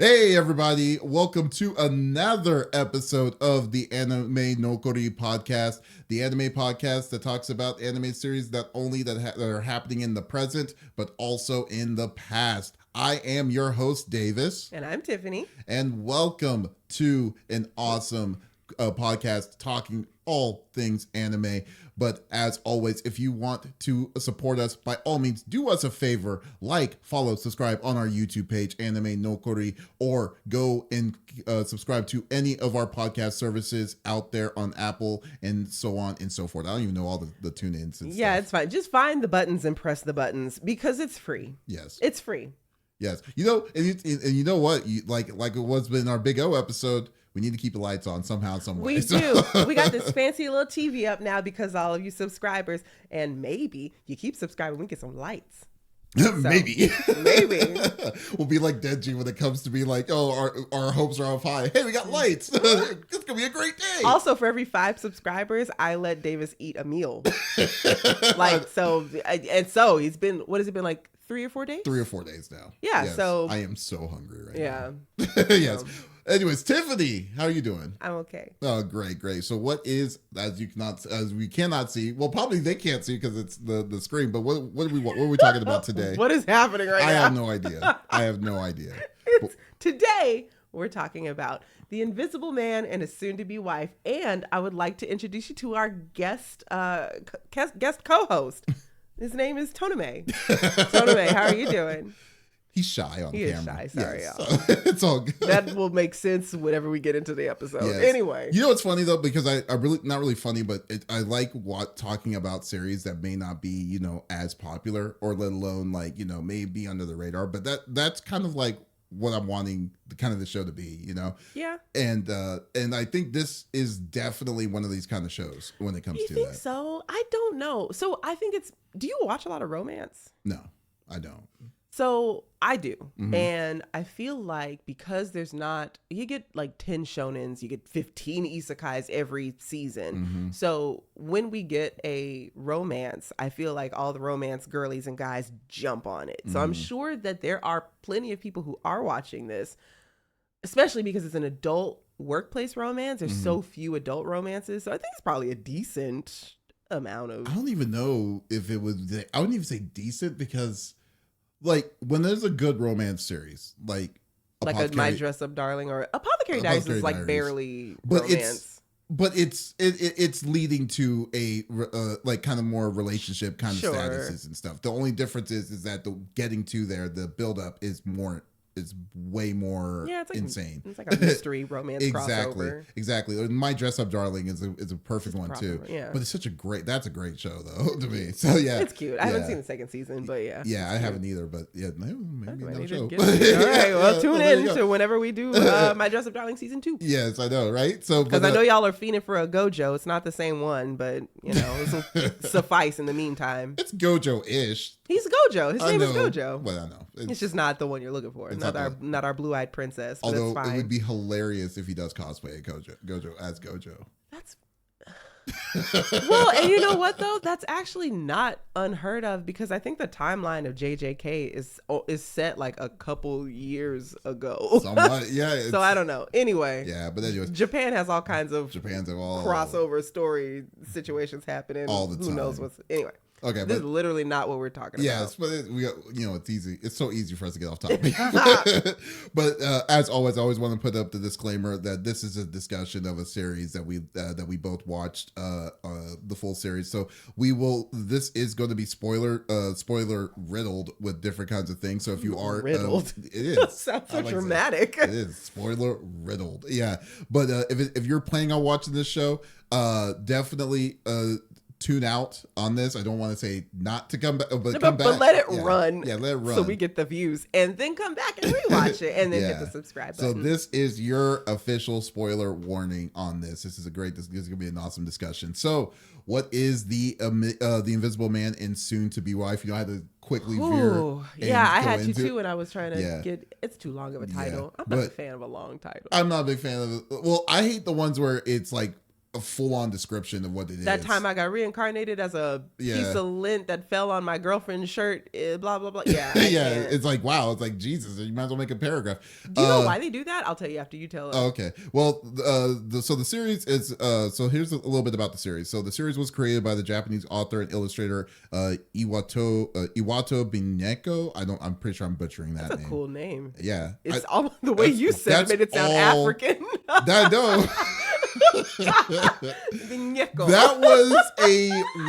Hey everybody, welcome to another episode of the Anime Nokori podcast, the anime podcast that talks about anime series not only that are happening in the present, but also in the past. I am your host, Davis. And I'm Tiffany. And welcome to an awesome podcast talking all things anime. But as always, if you want to support us, by all means, do us a favor, like, follow, subscribe on our YouTube page, Anime Nokori, or go and subscribe to any of our podcast services out there on Apple and so on and so forth. I don't even know all the tune-ins and Yeah, stuff. it's fine. Just find the buttons and press the buttons because it's free. Yes. It's free. Yes. You know, and you know what? Like it was in our Big O episode, we need to keep the lights on somehow, some way. We do. We got this fancy little TV up now because all of you subscribers, and maybe you keep subscribing, we get some lights. Maybe. Maybe. We'll be like Denji when it comes to be like, oh, our hopes are up high. Hey, we got lights. It's going to be a great day. Also, for every 5 subscribers, I let Davis eat a meal. So he's been, what has it been, like 3 or 4 days? 3 or 4 days now. Yeah, yes. so. I am so hungry right now. Yeah. Yes. Anyways, Tiffany, how are you doing? I'm okay. Oh, great. So what is, as we cannot see, well, probably they can't see because it's the screen, but what are we talking about today? What is happening right now? I have no idea. Today, we're talking about the Invisible Man and his soon-to-be wife, and I would like to introduce you to our guest co-host. His name is Tonome. Tonome, how are you doing? He's shy on camera. He is shy. Sorry, yes, y'all. So it's all good. That will make sense whenever we get into the episode. Yes. Anyway. You know what's funny, though? Because I really, not really funny, but I like talking about series that may not be, as popular or let alone may be under the radar. But that's kind of like what I'm wanting the show to be, Yeah. And I think this is definitely one of these kind of shows when it comes to that. You think so? I don't know. So I think do you watch a lot of romance? No, I don't. So I do. Mm-hmm. And I feel like because you get like 10 shonens, you get 15 isekais every season. Mm-hmm. So when we get a romance, I feel like all the romance girlies and guys jump on it. So I'm sure that there are plenty of people who are watching this, especially because it's an adult workplace romance. There's so few adult romances. So I think it's probably a decent amount of. I don't even know if it was, I wouldn't even say decent because when there's a good romance series, like a My Dress Up Darling or Apothecary Diaries is like barely romance. But it's leading to a kind of more relationship kind of statuses and stuff. The only difference is that the getting to there, the build up is way more insane. It's like a mystery romance crossover. Exactly. My Dress Up Darling is a perfect one too. Yeah. But it's that's a great show though to me. So yeah. It's cute. I haven't seen the second season, but yeah. Yeah, I haven't either, but yeah, maybe another show. All right, well tune in to whenever we do My Dress Up Darling season 2. Yes, I know, right? So because I know y'all are fiending for a Gojo. It's not the same one, but this will suffice in the meantime. It's Gojo-ish. He's Gojo. His name is Gojo. Well, I know. It's just not the one you're looking for. Not our blue-eyed princess. But although it's fine. It would be hilarious if he does cosplay Gojo as Gojo. That's well, and you know what though? That's actually not unheard of because I think the timeline of JJK is set like a couple years ago. Somewhat, yeah. So I don't know. Anyway, yeah, but anyways, Japan has all kinds of all crossover story situations happening. All the time. Who knows what's anyway. Okay, this is literally not what we're talking about. Yes, but it's easy. It's so easy for us to get off topic. But as always, I always want to put up the disclaimer that this is a discussion of a series that we both watched the full series. So this is going to be spoiler riddled with different kinds of things. So if you are riddled, it is. Sounds so dramatic. It is spoiler riddled. Yeah, but if you're planning on watching this show, definitely tune out on this. I don't want to say not to come back, but come back. But let it run. Yeah, let it run. So we get the views and then come back and rewatch it and then hit the subscribe button. So this is your official spoiler warning on this. This is going to be an awesome discussion. So what is the Invisible Man and soon to be wife? I had to quickly veer. Yeah, I had to too when I was trying to get, it's too long of a title. I'm not a fan of a long title. I'm not a big fan of it. Well, I hate the ones where it's like a full-on description of what it is. That time I got reincarnated as a piece of lint that fell on my girlfriend's shirt, blah, blah, blah. Yeah. Yeah, it's like, wow. It's like, Jesus, you might as well make a paragraph. Do you know why they do that? I'll tell you after you tell it. Oh, okay. Well, so the series is, so here's a little bit about the series. So the series was created by the Japanese author and illustrator Iwato Bineko. I'm pretty sure I'm butchering that name. That's a cool name. Yeah. It's all the way you said it made it sound African. I know. That was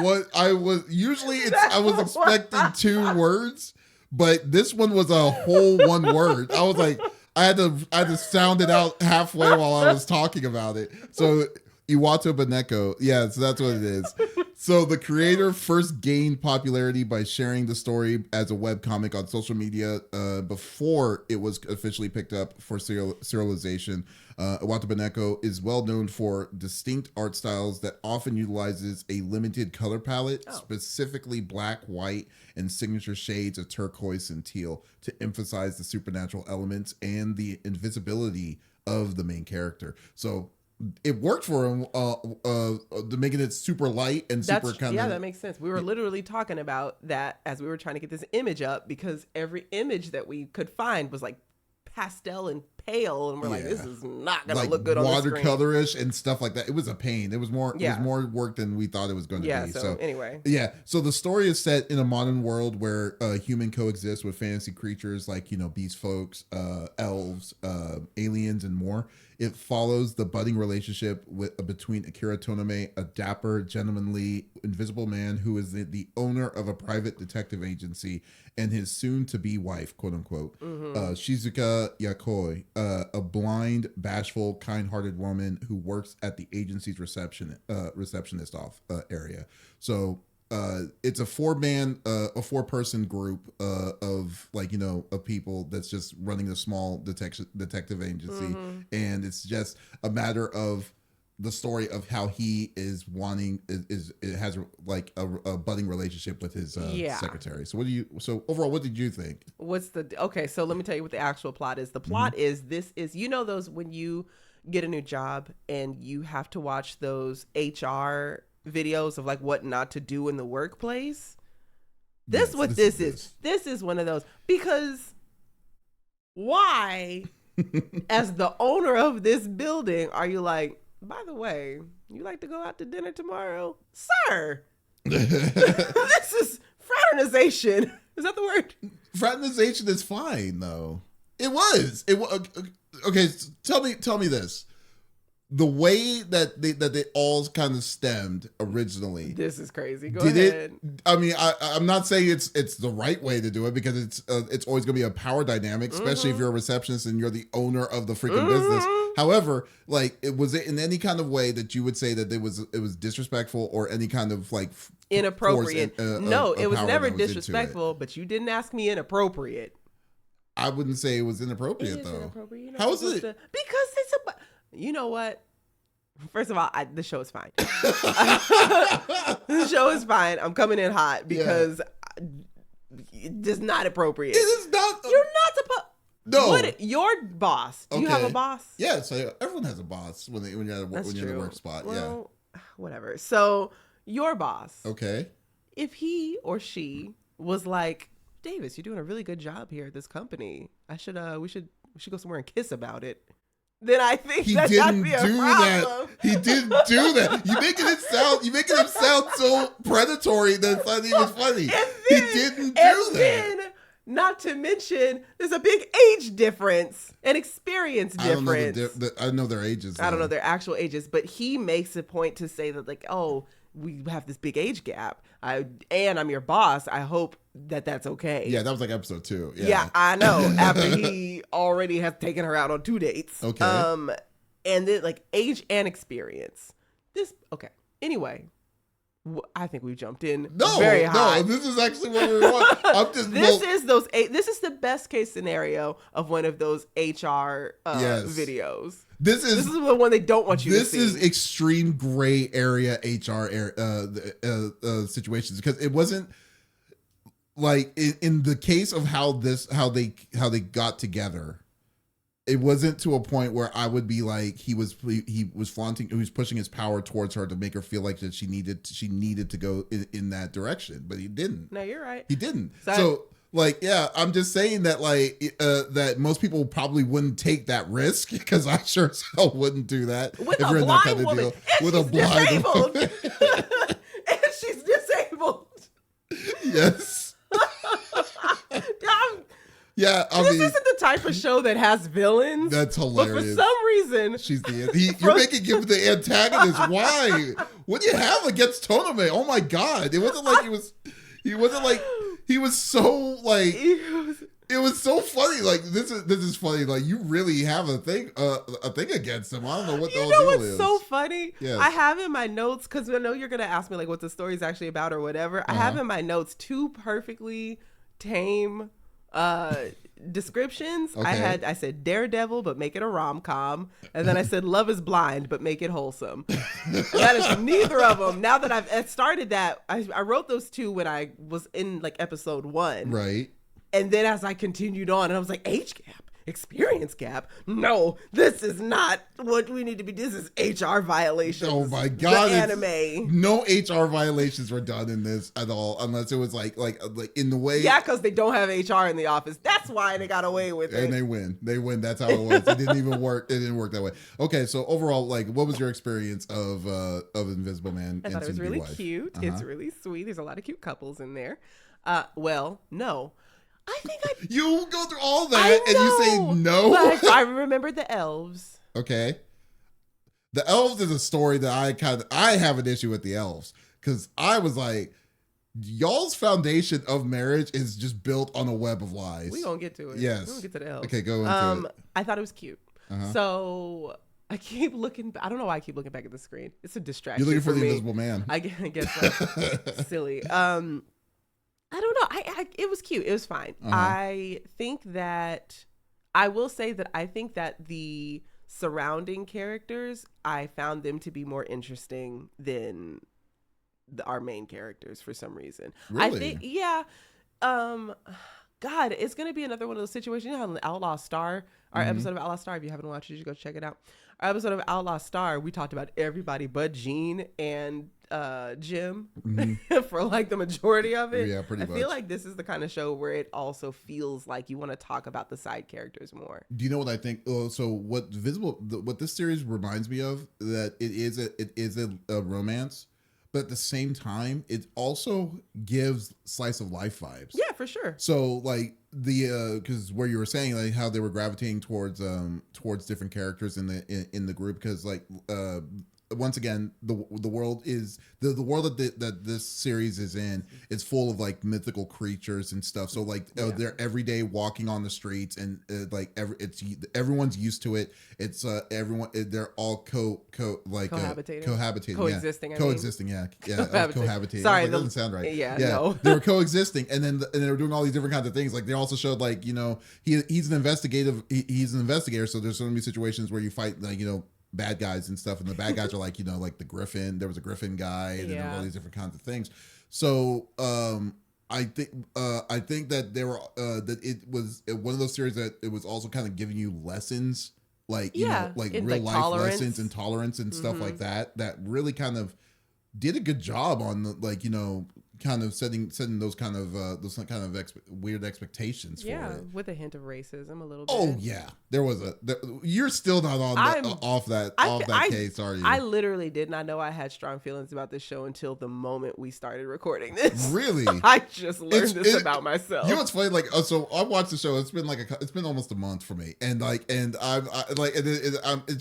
what I was usually I was expecting 2 words, but this one was a whole 1 word. I was like, I had to sound it out halfway while I was talking about it. So Iwato Bineko, yeah, so that's what it is. So the creator first gained popularity by sharing the story as a webcomic on social media before it was officially picked up for serialization. Iwato Bineko is well known for distinct art styles that often utilizes a limited color palette, specifically black, white, and signature shades of turquoise and teal to emphasize the supernatural elements and the invisibility of the main character. So it worked for him, making it super light and super kind of... Yeah, that makes sense. We were literally talking about that as we were trying to get this image up, because every image that we could find was like pastel and pale, and we're like, this is not gonna look good on the screen. Watercolorish and stuff like that. It was a pain. It was more work than we thought it was going to be. So anyway, so the story is set in a modern world where human coexist with fantasy creatures like, beast folks, elves, aliens, and more. It follows the budding relationship between Akira Tonome, a dapper, gentlemanly, invisible man who is the owner of a private detective agency, and his soon-to-be wife, quote-unquote, Shizuka Yakoi, a blind, bashful, kind-hearted woman who works at the agency's receptionist area. So it's a 4-person group of of people that's just running a small detective agency, and it's just a matter of the story of how he is wanting it has like a budding relationship with his secretary. So overall, what did you think? So let me tell you what the actual plot is. The plot is those when you get a new job and you have to watch those HR videos of like what not to do in the workplace. This is one of those, because why as the owner of this building are you like, by the way, you like to go out to dinner tomorrow, sir? This is fraternization. Is that the word? Fraternization is fine though. It was okay. Tell me this. The way that they all kind of stemmed originally. This is crazy. Go ahead. I mean, I'm not saying it's the right way to do it, because it's always going to be a power dynamic, especially if you're a receptionist and you're the owner of the freaking business. However, was it in any kind of way that you would say that it was disrespectful or any kind of like inappropriate? No, it was never disrespectful, but you didn't ask me inappropriate. I wouldn't say it was inappropriate though. Inappropriate. How is it? Because it's you know what? First of all, the show is fine. The show is fine. I'm coming in hot because it's not appropriate. It is not. You're not supposed. No. Your boss. Do you have a boss? Yeah, so everyone has a boss when you're at a work spot. Well, whatever. So your boss. Okay. If he or she was like, Davis, you're doing a really good job here at this company. We should go somewhere and kiss about it. Then I think he didn't do that. He didn't do that. You making him sound so predatory that it's not even funny. He didn't do that. Then, not to mention, there's a big age difference and experience difference. I know their ages. I don't know their actual ages, but he makes a point to say that like, oh, we have this big age gap. And I'm your boss. I hope that's okay. Yeah, that was like episode 2. Yeah, I know. After he already has taken her out on 2 dates. Okay. And then like age and experience. Anyway, I think we jumped in very high. No, this is actually what we want. This is the best case scenario of one of those HR videos. This is the one they don't want you to see. This is extreme gray area HR situations, because it wasn't like in the case of how they got together. it wasn't to a point where I would be like he was flaunting, he was pushing his power towards her to make her feel like that she needed to go in that direction, but he didn't. No, you're right. He didn't. So like, yeah, I'm just saying that like that most people probably wouldn't take that risk, because I sure as hell wouldn't do that with a blind woman. With a blind woman. And she's disabled. Yes. Yeah, I mean, this isn't the type of show that has villains. That's hilarious. But for some reason, she's you're making him the antagonist. Why? What do you have against Tonome? Oh my god! It wasn't like he wasn't like he was so like. It was so funny. Like this is funny. Like you really have a thing against him. I don't know what the whole deal is. You know what's so funny? Yes. I have in my notes, because I know you're gonna ask me like what the story's actually about or whatever. I have in my notes 2 perfectly tame descriptions. Okay. I said Daredevil, but make it a rom-com, and then I said Love is Blind, but make it wholesome. That is neither of them. Now that I've started that, I wrote those 2 when I was in like episode 1, right? And then as I continued on, and I was like, age gap, experience gap. No, this is not what we need to be. This is HR violations. Oh my god! The anime. No HR violations were done in this at all, unless it was like in the way. Yeah, because they don't have HR in the office. That's why they got away with it. And they win. They win. That's how it was. It didn't even work. It didn't work that way. Okay, so overall, like, what was your experience of Invisible Man? I thought it was really cute. It's really sweet. There's a lot of cute couples in there. Well, no. I think you go through all that and you say no. But I remember the elves. Okay. The elves is a story that I have an issue with the elves, because I was like, y'all's foundation of marriage is just built on a web of lies. We gonna get to it. Yes. We gonna get to the elves. Okay, go into it. I thought it was cute. So I keep looking. I don't know why I keep looking back at the screen. It's a distraction. You're looking for the me. Invisible Man. I guess that's silly. I don't know. It was cute. It was fine. I think that I will say that I think that the surrounding characters, I found them to be more interesting than our main characters for some reason. Really? I think, yeah. God, it's gonna be another one of those situations. You know how in Outlaw Star, our episode of Outlaw Star, if you haven't watched it, you should go check it out. Our episode of Outlaw Star, we talked about everybody but Gene and Jim for like the majority of it. Yeah, pretty much. I feel like this is the kind of show where it also feels like you want to talk about the side characters more. Do you know what I think? So what this series reminds me of, that it is a romance, but at the same time, it also gives slice of life vibes. Yeah, for sure. So like because where you were saying like how they were gravitating towards different characters in the group, because like once again, the world is the world that this series is in is full of like mythical creatures and stuff. So like they're every day walking on the streets, and everyone's used to it. It's everyone, they're all cohabitating, coexisting. Yeah, cohabitating. Sorry, that doesn't sound right. Yeah, no. They were coexisting, and they were doing all these different kinds of things. Like they also showed like he's an investigator, so there's going to be situations where you fight like bad guys and stuff, and the bad guys are like like the Griffin. There was a Griffin guy, and then there were all these different kinds of things. So I think that there were that it was one of those series that it was also kind of giving you lessons, like like real life tolerance. Lessons and tolerance and stuff like that really kind of did a good job on the kind of setting those kind of weird expectations for it. With a hint of racism a little bit. Oh yeah, there was you're still not on off that case, are you? I literally did not know I had strong feelings about this show until the moment we started recording this. Really? I just learned this about myself. You know what's funny? Like, so I watched the show. It's been almost a month for me, and it's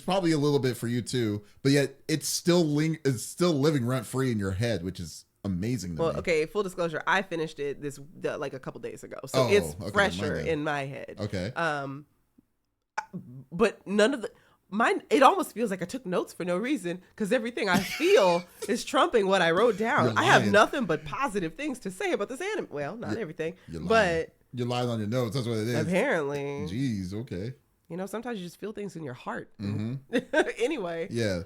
probably a little bit for you too. But yet, it's still living rent free in your head, which is amazing to me. Okay, full disclosure, I finished it like a couple days ago, so it's fresher in my head. Okay. But none of mine, it almost feels like I took notes for no reason, because everything I feel is trumping what I wrote down. I have nothing but positive things to say about this anime. Well, not everything, but you're lying on your notes. That's what it is. Apparently. Jeez. Okay. Sometimes you just feel things in your heart. Mm-hmm. Anyway. Yeah.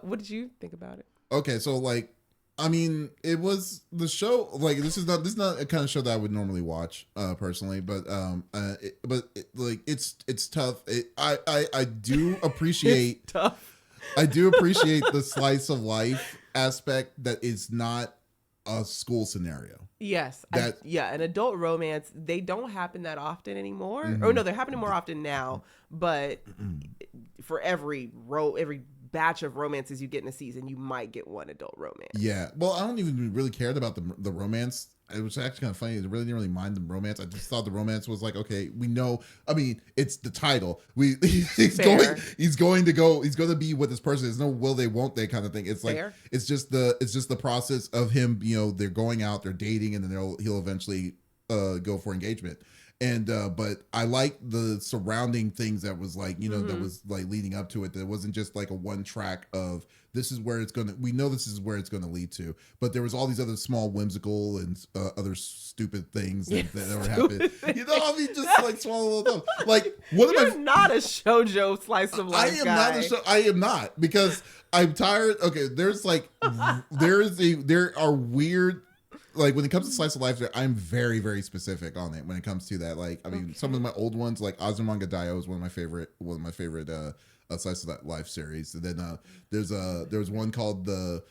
What did you think about it? Okay, so like, I mean, it was the show. Like, this is not a kind of show that I would normally watch, personally. But like, it's tough. I do appreciate It's tough. I do appreciate the slice of life aspect that is not a school scenario. Yes. An adult romance, they don't happen that often anymore. Mm-hmm. Or no, they're happening more often now. But for every batch of romances you get in a season, you might get one adult romance. Yeah. Well, I don't even really cared about the romance. It was actually kind of funny. I really didn't really mind the romance. I just thought the romance was like, okay, we know. I mean, it's the title. He's going to be with this person. There's no will they, won't they kind of thing. It's like Fair. it's just the process of him. You know, they're going out, they're dating, and then he'll eventually go for engagement. And but I like the surrounding things that was like, you know, that was like leading up to it. That wasn't just like a one track of this is where it's gonna. We know this is where it's gonna lead to. But there was all these other small whimsical and other stupid things that ever happened. You know, I mean, just like small little things. Like what am I? You're not a shoujo slice of life guy. I am not, because I'm tired. Okay, there's like there are weird. Like when it comes to slice of life, I'm very, very specific on it when it comes to that. Like, I mean, some of my old ones, like Azumanga Daioh is one of my favorite slice of life series. And then there's one called the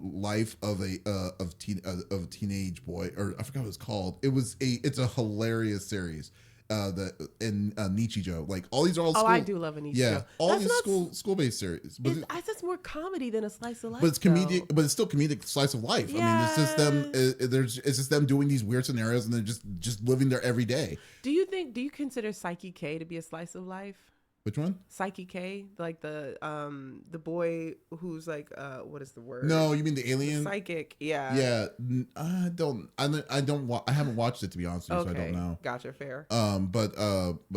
life of a teenage boy, or I forgot what it's called. It's a hilarious series. Nichijou, like all these are all school. I do love a Nichijou. Yeah, all these school-based series. But that's more comedy than a slice of life. But it's comedic. But it's still comedic slice of life. Yeah. I mean, it's just them. It's just them doing these weird scenarios, and they're just living there every day. Do you consider Psyche K to be a slice of life? Which one? Psyche K, like the boy who's like what is the word? No, you mean the alien? The psychic, yeah. Yeah, I haven't watched it, to be honest with you, Okay. So I don't know. Gotcha, fair. But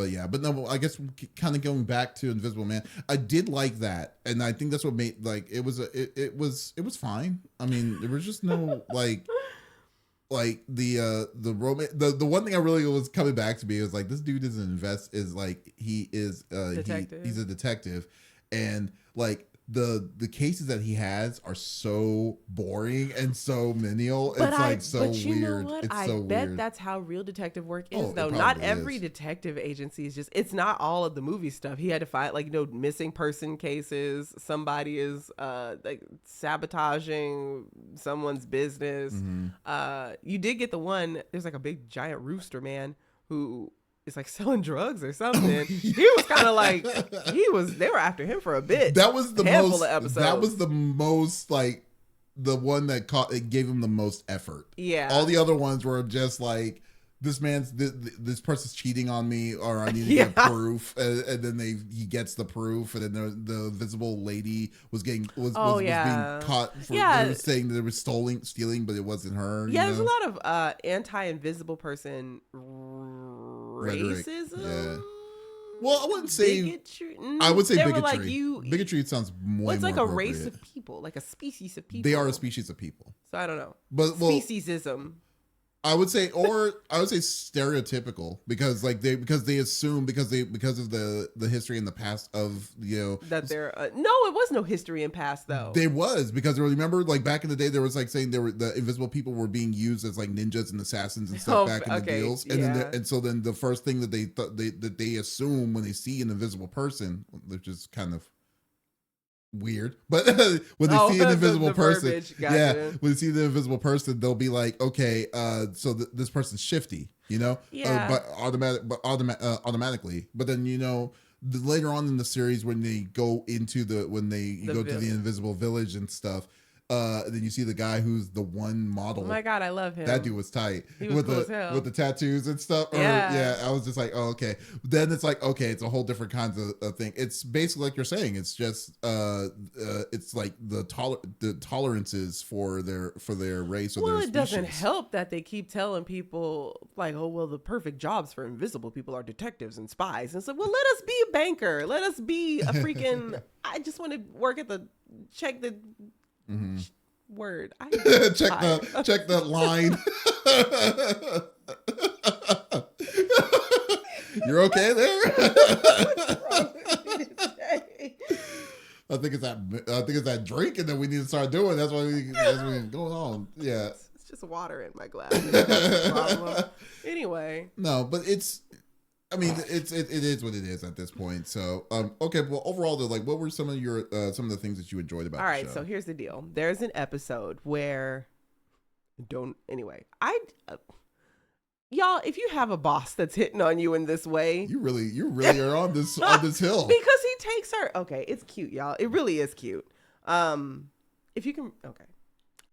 yeah, but no, I guess kind of going back to Invisible Man, I did like that, and I think that's what made like it was fine. I mean, there was just no like the romance. The one thing I really was coming back to me was like, this dude is like he is he's a detective, and like the cases that he has are so boring and so menial. It's so you weird. Know what? It's I so bet weird. that's how real detective work is, Oh, though. it Not probably every is. detective agency is just. It's not all of the movie stuff. He had to find missing person cases. Somebody is like sabotaging someone's business. Mm-hmm. You did get the one. There's like a big giant rooster man who is like selling drugs or something. He was kind of like they were after him for a bit. That was the handful most. Of episodes. That was the most like the one that it gave him the most effort. Yeah. All the other ones were just like, this person's cheating on me, or I need to get proof, and then he gets the proof, and then the invisible lady was being caught for they were saying that they were stealing, but it wasn't her. Yeah, there's a lot of anti-invisible person racism. Yeah. Well, I wouldn't say bigotry. I would say they bigotry. Were like bigotry sounds more. It's like a race appropriate. of people, like a species of people. They are a species of people. So I don't know. But speciesism. I would say stereotypical, because they assume because of the history in the past of, you know, that there no, it was no history in past though. There was, because remember, like back in the day, there was like saying the invisible people were being used as like ninjas and assassins and stuff back in the deals, and so then the first thing that they assume when they see an invisible person, which is kind of weird, but when they see an invisible person, when they see the invisible person, they'll be like, okay, so this person's shifty, you know, but automatically. But then, you know, later on in the series, when they go into to the invisible village and stuff, then you see the guy who's the one model. Oh my god, I love him. That dude was tight. He was cool as hell. With the tattoos and stuff. I was just like, oh, okay. Then it's like, okay, it's a whole different kind of thing. It's basically like you're saying. It's just it's like the tolerances for their race or their species. It doesn't help that they keep telling people like, oh well, the perfect jobs for invisible people are detectives and spies. And so, well, let us be a banker. Let us be a freaking. I just want to work at check the. Mm-hmm. Word. check that line. You're okay there? I think it's that drink, and then we need to start doing. That's what's going on. Yeah, it's just water in my glass. That's the problem. Anyway, no, but it's. I mean, it is what it is at this point. So, okay. Well, overall, though, like, what were some of the things that you enjoyed about? All right. The show? So here's the deal. There's an episode where y'all, if you have a boss that's hitting on you in this way, you really are on this hill because he takes her. Okay, it's cute, y'all. It really is cute. If you can, okay.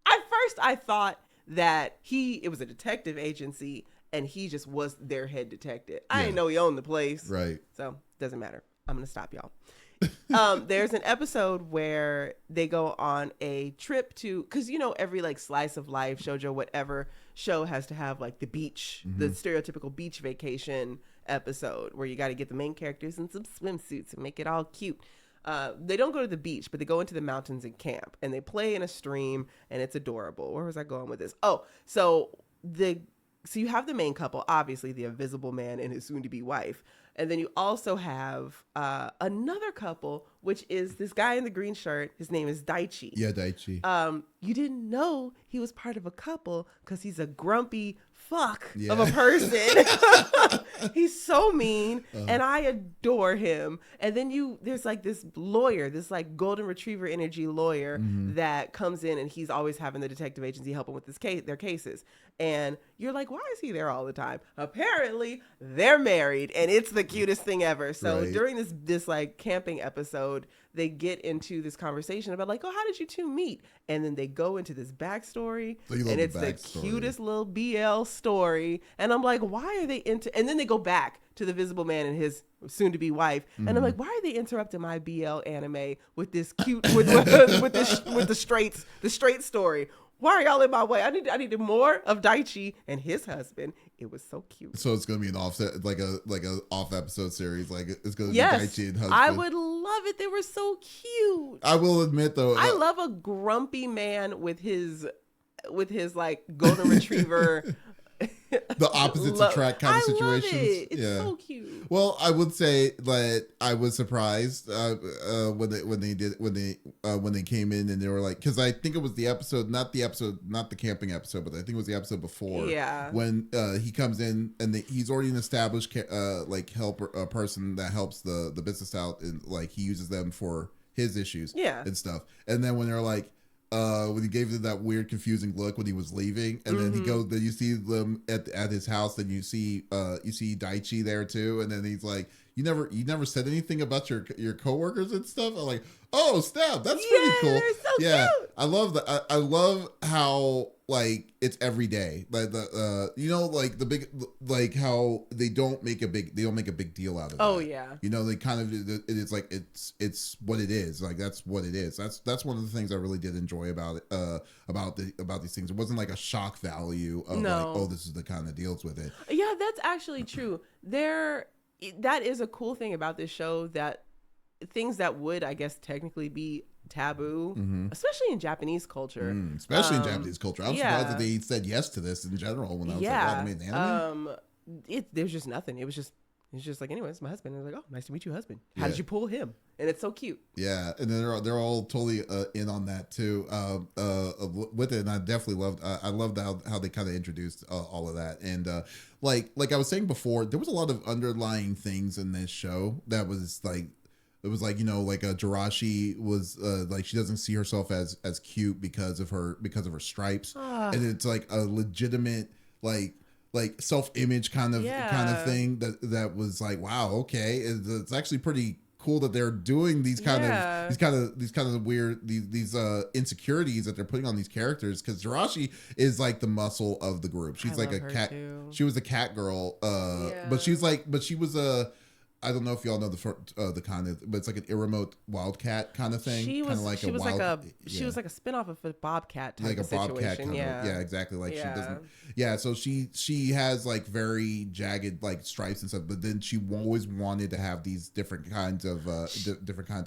At first, I thought that it was a detective agency and he just was their head detective. I didn't know he owned the place, right? So doesn't matter. I'm gonna stop y'all. There's an episode where they go on a trip to, because every like slice of life, shoujo, whatever show has to have like the beach, the stereotypical beach vacation episode where you got to get the main characters in some swimsuits and make it all cute. They don't go to the beach, but they go into the mountains and camp, and they play in a stream, and it's adorable. Where was I going with this? Oh, so you have the main couple, obviously the invisible man and his soon-to-be wife. And then you also have another couple, which is this guy in the green shirt. His name is Daichi. Yeah, Daichi. You didn't know he was part of a couple because he's a grumpy fuck of a person. He's so mean, and I adore him. And then there's like this lawyer, this like golden retriever energy lawyer that comes in, and he's always having the detective agency help him with their cases. And you're like, why is he there all the time? Apparently, they're married, and it's the cutest thing ever. So during this like camping episode, they get into this conversation about like, oh, how did you two meet? And then they go into this backstory, and it's the cutest little BL story. And I'm like, why are they into? And then they go back to the Visible Man and his soon-to-be wife, and I'm like, why are they interrupting my BL anime with this cute with the straight story? Why are y'all in my way? I needed more of Daichi and his husband. It was so cute. So it's gonna be an offset, like a off episode series. Like it's gonna be Daichi and husband. I would love it. They were so cute. I will admit though, I love a grumpy man with his like golden retriever. The opposites attract kind of situations. Love it. It's so cute. Well, I would say that I was surprised when they came in and they were like, because I think it was not the camping episode, but I think it was the episode before. Yeah. When he comes in and he's already an established person that helps the business out, and like he uses them for his issues and stuff. And then when they're like, when he gave them that weird, confusing look when he was leaving, and then he goes, then you see them at his house, then you see Daichi there too, and then he's like, you never said anything about your coworkers and stuff. I'm like, oh snap, that's pretty cool. They're so cute. I love that. I love how like it's every day, like like the big, like how they don't make a big deal out of it. Oh yeah, they kind of, it's like it's what it is. Like that's what it is. That's one of the things I really did enjoy about it, about these things. It wasn't like a shock value of like, oh, this is the kind that deals with it. Yeah, that's actually true. That is a cool thing about this show, that things that would, I guess, technically be taboo, especially in Japanese culture. Especially in Japanese culture. I'm surprised that they said yes to this in general when I was like, wow, they made an anime? There's just nothing. It was just like, anyways, my husband. And I was like, oh, nice to meet you, husband. How did you pull him? And it's so cute. Yeah, and then they're all totally in on that too, with it. And I definitely loved how they kind of introduced all of that. And like I was saying before, there was a lot of underlying things in this show that was like, it was like, like Jirashi was like, she doesn't see herself as cute because of her stripes, and it's like a legitimate like self-image kind of thing that was like, wow, okay, it's actually pretty cool that they're doing these kind of weird these insecurities that they're putting on these characters, because Jirashi is like the muscle of the group. She's like a cat too. She was a cat girl, but she was a, I don't know if y'all know the kind of, but it's like an remote wildcat kind of thing. She was like she was like a spinoff of a bobcat type of situation. Bobcat kind of, yeah, exactly. Like she doesn't. Yeah, so she has like very jagged like stripes and stuff, but then she always wanted to have these different kinds of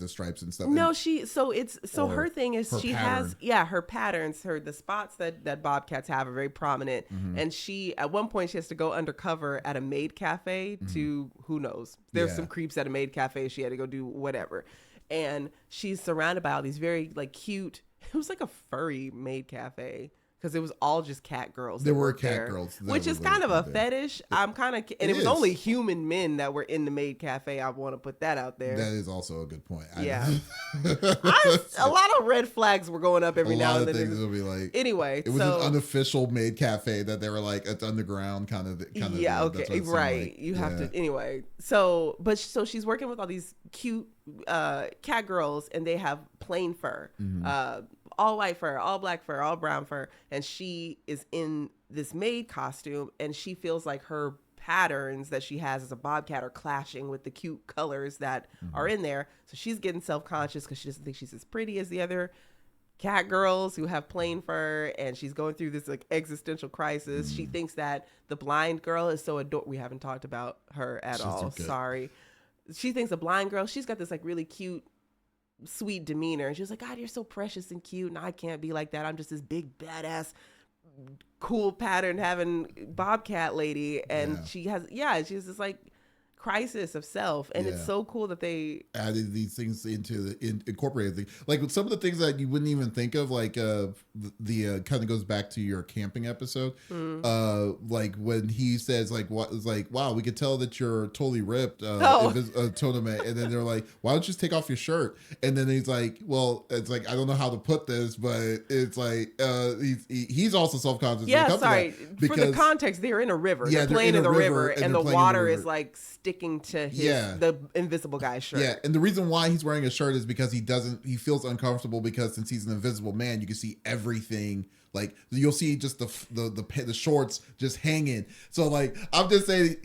stripes and stuff. No, her thing is her pattern. Has her patterns, the spots that bobcats have are very prominent, and she at one point she has to go undercover at a maid cafe to, who knows, there's some creeps at a maid cafe, she had to go do whatever. and she's surrounded by all these very like cute. It was like a furry maid cafe. Because it was all just cat girls. There were cat girls. Which is kind of a fetish. I'm kind of... And it was only human men that were in the maid cafe. I want to put that out there. That is also a good point. Yeah. A lot of red flags were going up every now and then. A lot of things will be like... Anyway, it was an unofficial maid cafe that they were like, it's underground kind of yeah, okay, right. Like. You have to... Anyway. So she's working with all these cute cat girls, and they have plain fur. All white fur, all black fur, all brown fur. And she is in this maid costume, and she feels like her patterns that she has as a bobcat are clashing with the cute colors that are in there. So she's getting self-conscious because she doesn't think she's as pretty as the other cat girls who have plain fur, and she's going through this like existential crisis. She thinks that the blind girl is so adorable. We haven't talked about her at all. Okay. Sorry. She thinks the blind girl, she's got this like really cute, sweet demeanor, and she was like, God, you're so precious and cute, and I can't be like that. I'm just this big badass cool pattern having bobcat lady, and she's just like crisis of self, and it's so cool that they added these things incorporated things. Like with some of the things that you wouldn't even think of, like the kind of goes back to your camping episode, like when he says like, what is like, wow, we could tell that you're totally ripped, Tonome, and then they're like, why don't you just take off your shirt? And then he's like, well, it's like, I don't know how to put this, but it's like he's also self-conscious. Sorry, because, for the context, they're in a river, they're playing in the river, and the water is like sticking to the invisible guy's shirt. Yeah, and the reason why he's wearing a shirt is because he feels uncomfortable, because since he's an invisible man, you can see everything. Like you'll see just the shorts just hanging. So like I'm just saying,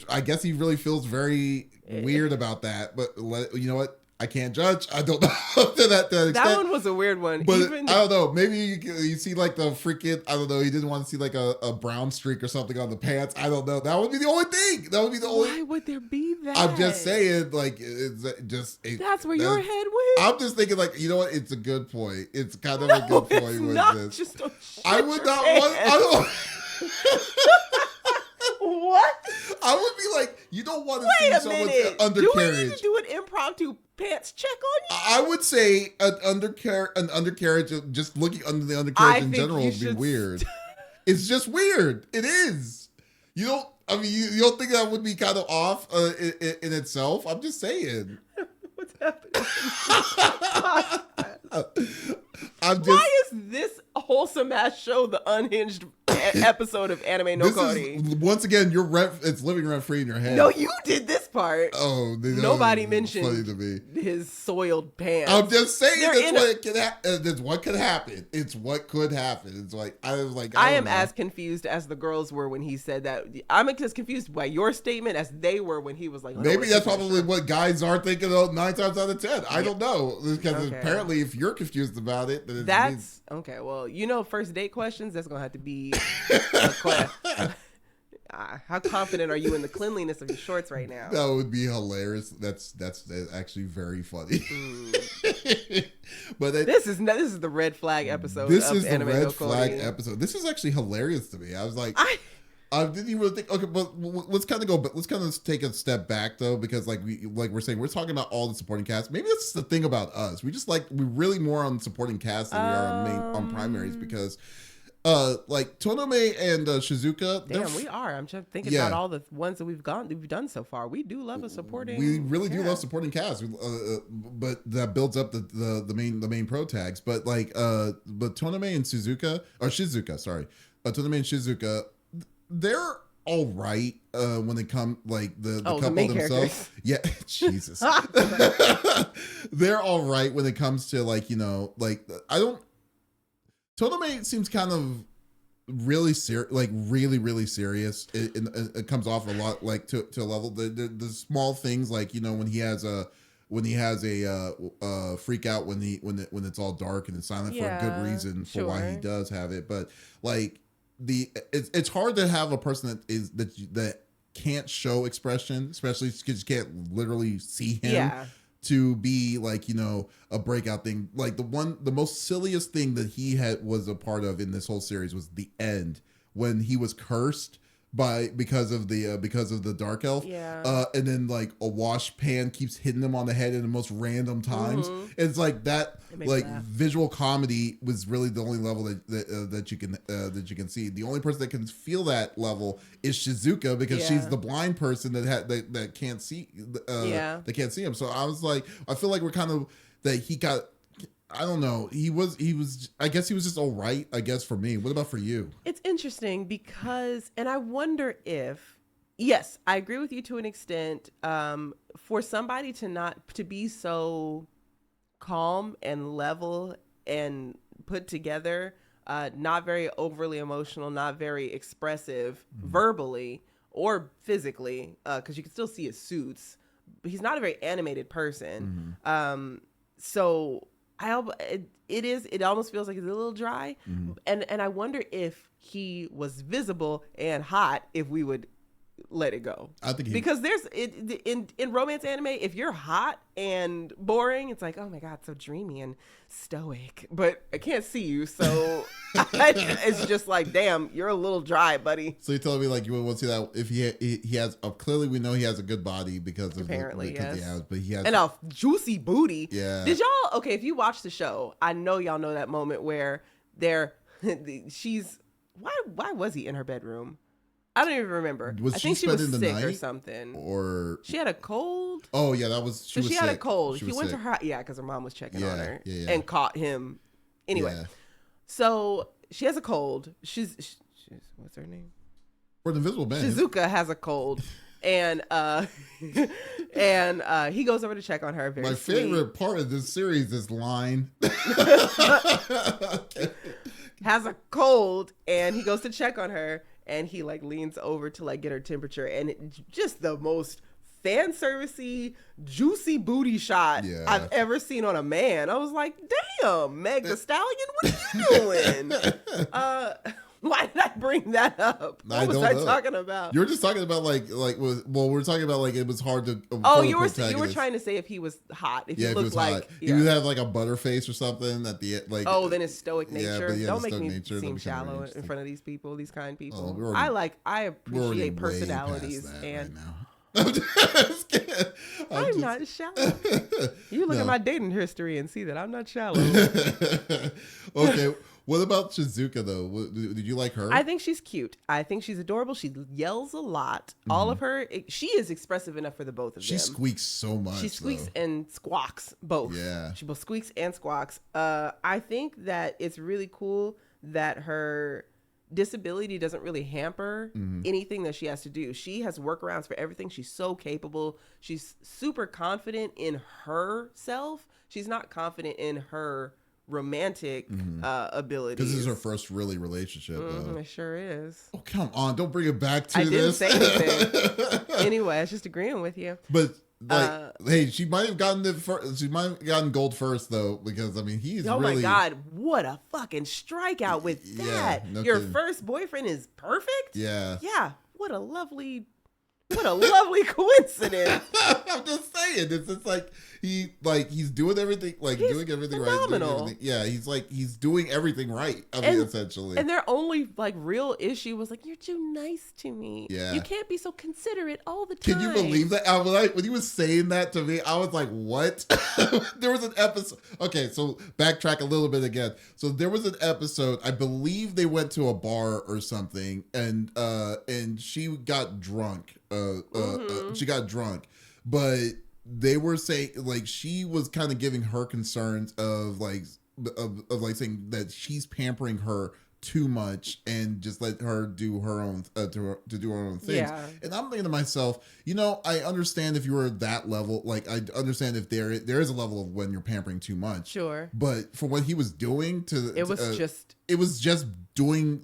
I guess he really feels very weird about that. But you know what? I can't judge. I don't know to that extent. That one was a weird one. But I don't know. Maybe you see like the freaking, I don't know. He didn't want to see like a brown streak or something on the pants. I don't know. That would be the only thing. That would be the only. Why would there be that? I'm just saying, like, that's where your head went. I'm just thinking, like, you know what? It's a good point. It's kind of a good point with this. Just I would not want. I don't. What? I would be like, you don't want to see someone's undercarriage. Do we need to do an impromptu pants check on you? I would say an undercarriage, just looking under the undercarriage in general would be weird. It's just weird. It is. You don't. I mean, you don't think that would be kind of off in itself? I'm just saying. What's happening? Why is this wholesome ass show the unhinged episode of Anime Nokori? Once again, it's living rent free in your head. No, you did this part. Oh, nobody mentioned his soiled pants. I'm just saying that's what could happen. It's what could happen. It's like I was like, I am as confused as the girls were when he said that. I'm as confused by your statement as they were when he was like, maybe that's probably what guys are thinking of 9 times out of 10. I don't know, because apparently if you're confused about it, then that's okay. Well, first date questions, that's gonna have to be how confident are you in the cleanliness of your shorts right now? That would be hilarious. That's actually very funny. But this is the red flag episode. This is the red flag episode. This is actually hilarious to me. I was like, I didn't even really think. Okay, but let's kind of go. But let's kind of take a step back though, because we're saying we're talking about all the supporting cast. Maybe that's the thing about us. We really more on supporting cast than we are on primaries, because like Tonome and Shizuka. Damn, we are. I'm just thinking about all the ones that we've done so far. We do love a supporting. We really do love supporting cast, but that builds up the main pro tags. But like but Tonome and Shizuka, sorry, Tonome and Shizuka, they're all right when they come like the couple themselves. Characters. Yeah, Jesus, they're all right when it comes to like Tonome seems kind of really serious, like really serious. It comes off a lot like to a level. The small things like when he has a freak out when it's all dark and it's silent for a good reason for why he does have it. But like it's hard to have a person that can't show expression, especially because you can't literally see him. Yeah. To be like a breakout thing. Like the most silliest thing that he was a part of in this whole series was the end when he was cursed because of the dark elf. Yeah. And then like a wash pan keeps hitting him on the head in the most random times. It's like that, like visual comedy was really the only level that you can see. The only person that can feel that level is Shizuka, because she's the blind person that can't see that can't see him. So I was like, I feel like we're kind of that he got. I don't know. He was, I guess he was just all right, I guess, for me. What about for you? It's interesting because, and I wonder if, yes, I agree with you to an extent. For somebody to be so calm and level and put together, not very overly emotional, not very expressive verbally or physically, because you can still see his suits. But he's not a very animated person. So it almost feels like it's a little dry. And I wonder if he was visible and hot, if we would let it go. I think because there's in romance anime, if you're hot and boring, it's like, oh my god, so dreamy and stoic, but I can't see you, so it's just like, damn, you're a little dry, buddy. So you're telling me like you would want to see that if he has clearly we know he has a good body because of apparently but he has and a juicy booty. Yeah. Did y'all if you watch the show, I know y'all know that moment where she's why was he in her bedroom? I don't even remember. I think she was sick or something. Or she had a cold. Oh yeah, that was. She had a cold. He went sick. to her. Yeah, because her mom was checking on her and caught him. Anyway, so she has a cold. She's what's her name? For the Invisible Man. Shizuka has a cold, and he goes over to check on her. My favorite part of this series is line. Has a cold, and he goes to check on her. And he like leans over to like get her temperature, and it's just the most fan servicey, juicy booty shot I've ever seen on a man. I was like, damn, Meg the Stallion, what are you doing? Why did I bring that up? What was I talking about? You were just talking about we're talking about like it was hard to. You were trying to say if he was hot, if he looked like he would have like a butter face or something at the like. Oh, then his stoic nature. Yeah, Don't make me seem shallow in front of these people, these kind people. I appreciate personalities and. Right now. I'm not shallow. You look at my dating history and see that I'm not shallow. Okay. What about Shizuka though? Did you like her? I think she's cute. I think she's adorable. She yells a lot. All of her, she is expressive enough for the both of them. She squeaks so much. She squeaks and squawks both. Yeah. She both squeaks and squawks. I think that it's really cool that her disability doesn't really hamper anything that she has to do. She has workarounds for everything. She's so capable. She's super confident in herself. She's not confident in her romantic abilities. This is her first really relationship though. It sure is. Oh, come on, don't bring it back to this. I didn't say anything. Anyway, I was just agreeing with you. But hey, she might have gotten she might have gotten gold first though, because I mean he's really. My god, what a fucking strikeout with that. Your first boyfriend is perfect? Yeah. What a lovely coincidence. I'm just saying, it's just like he's doing everything, doing everything phenomenal. right. He's doing everything right. I mean, essentially. And their only real issue was you're too nice to me. Yeah. You can't be so considerate all the time. Can you believe that? I was when he was saying that to me, I was like, what? There was an episode. Okay, so backtrack a little bit again. So there was an episode, I believe they went to a bar or something, and she got drunk. She got drunk, but they were saying she was kind of giving her concerns of saying that she's pampering her too much and just let her do her own to do her own things. Yeah. And I'm thinking to myself, I understand if you were at that level, I understand if there is a level of when you're pampering too much. Sure. But for what he was doing it was just doing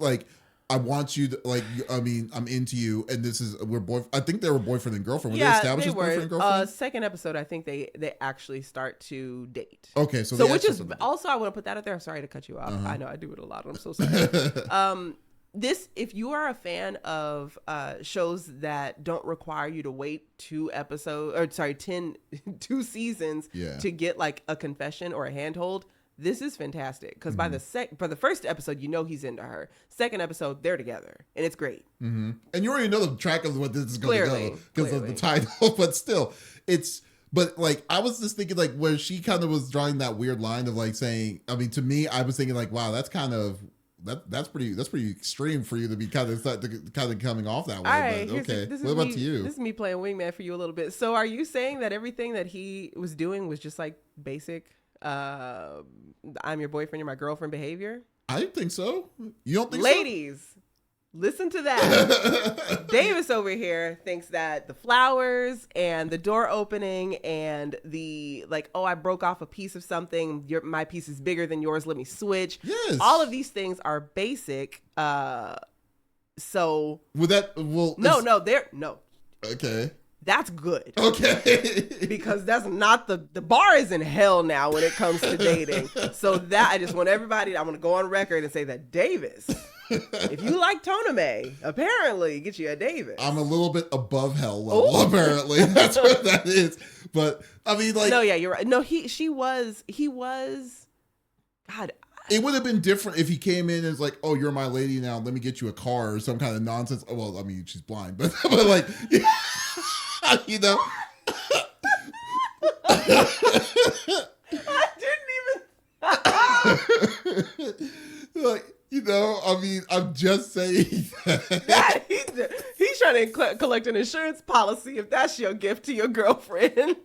I want you to I'm into you, and this is I think they were boyfriend and girlfriend. Were they established as boyfriend and girlfriend? Second episode, I think they actually start to date. Okay, so which is also, I want to put that out there. I'm sorry to cut you off. I know I do it a lot. I'm so sorry. If you are a fan of shows that don't require you to wait 2 seasons to get a confession or a handhold, this is fantastic because by the first episode, you know he's into her. Second episode, they're together, and it's great. And you already know the track of what this is going to go because of the title, but still, it's. But like, I was just thinking like where she kind of was drawing that weird line of like saying, I mean, to me, I was thinking like, wow, that's kind of that's pretty extreme for you to be kind of coming off that way. All right, but okay, what about to you? This is me playing wingman for you a little bit. So, are you saying that everything that he was doing was just like basic? I'm your boyfriend, you're my girlfriend behavior? I think so. You don't think Ladies, listen to that. Davis over here thinks that the flowers and the door opening and the like, oh, I broke off a piece of something. My piece is bigger than yours. Let me switch. Yes. All of these things are basic. So would that no. Okay. That's good. Okay. Because that's not the bar is in hell now when it comes to dating. So that I just want everybody, I'm going to go on record and say that Davis, if you like Toname, apparently get you a Davis. I'm a little bit above hell level, apparently. That's what that is. But I mean, like, no, yeah, you're right. No, he was, God. It would have been different if he came in and was like, oh, you're my lady now. Let me get you a car or some kind of nonsense. Oh, well, I mean, she's blind, but like, you know. I didn't even. Like, you know, I mean, I'm just saying that. He's trying to collect an insurance policy if that's your gift to your girlfriend.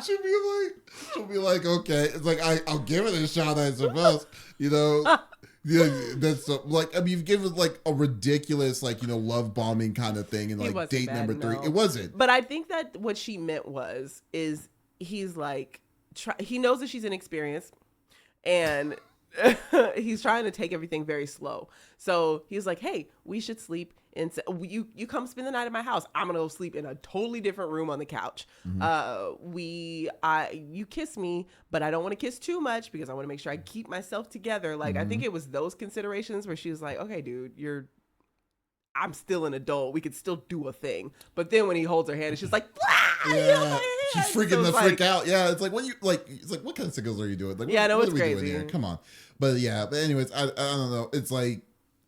She'll be like, okay. It's like, I'll give it a shot, I suppose. You know, yeah, that's like, I mean, you've given like a ridiculous, like, you know, love bombing kind of thing. And like date number 3. It wasn't. But I think that what she meant is he's like, he knows that she's inexperienced and he's trying to take everything very slow. So he's like, hey, we should sleep you come spend the night at my house. I'm gonna go sleep in a totally different room on the couch. You kiss me, but I don't want to kiss too much because I want to make sure I keep myself together. Like, I think it was those considerations where she was like, okay, dude, I'm still an adult. We could still do a thing. But then when he holds her hand, it's just like, blah, yeah. She's freaking the freak out. Yeah, it's like, it's like, what kind of signals are you doing? Like, yeah, no, what it's are we crazy. doing here? Come on. But yeah, but anyways, I don't know. It's like,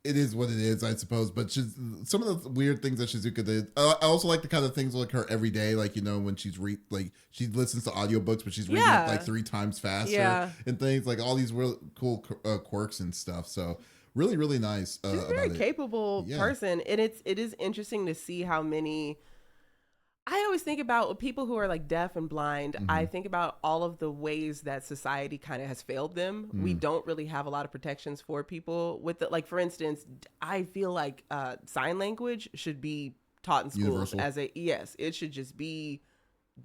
it is what it is, I suppose. But some of the weird things that Shizuka did. I also like the kind of things like her every day, like, you know, when she's she listens to audiobooks, but she's reading it like 3 times faster and things like all these real cool quirks and stuff. So really, really nice. She's a very capable person, and it is interesting to see how many. I always think about people who are like deaf and blind. I think about all of the ways that society kind of has failed them. We don't really have a lot of protections for people with it. Like, for instance, I feel like sign language should be taught in schools universal. It should just be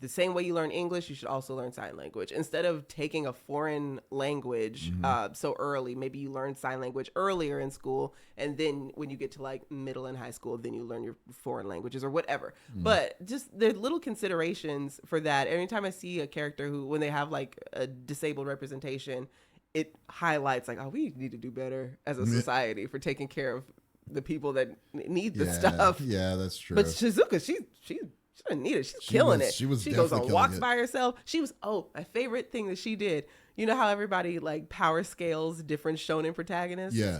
the same way you learn English, you should also learn sign language. Instead of taking a foreign language so early, maybe you learn sign language earlier in school, and then when you get to like middle and high school, then you learn your foreign languages or whatever. But just there are little considerations for that. Anytime I see a character who, when they have like a disabled representation, it highlights like, oh, we need to do better as a society for taking care of the people that need the stuff. Yeah, that's true. But Shizuka, she didn't need it. She's killing it. She goes on walks by herself. My favorite thing that she did. You know how everybody like power scales different shonen protagonists? Yeah.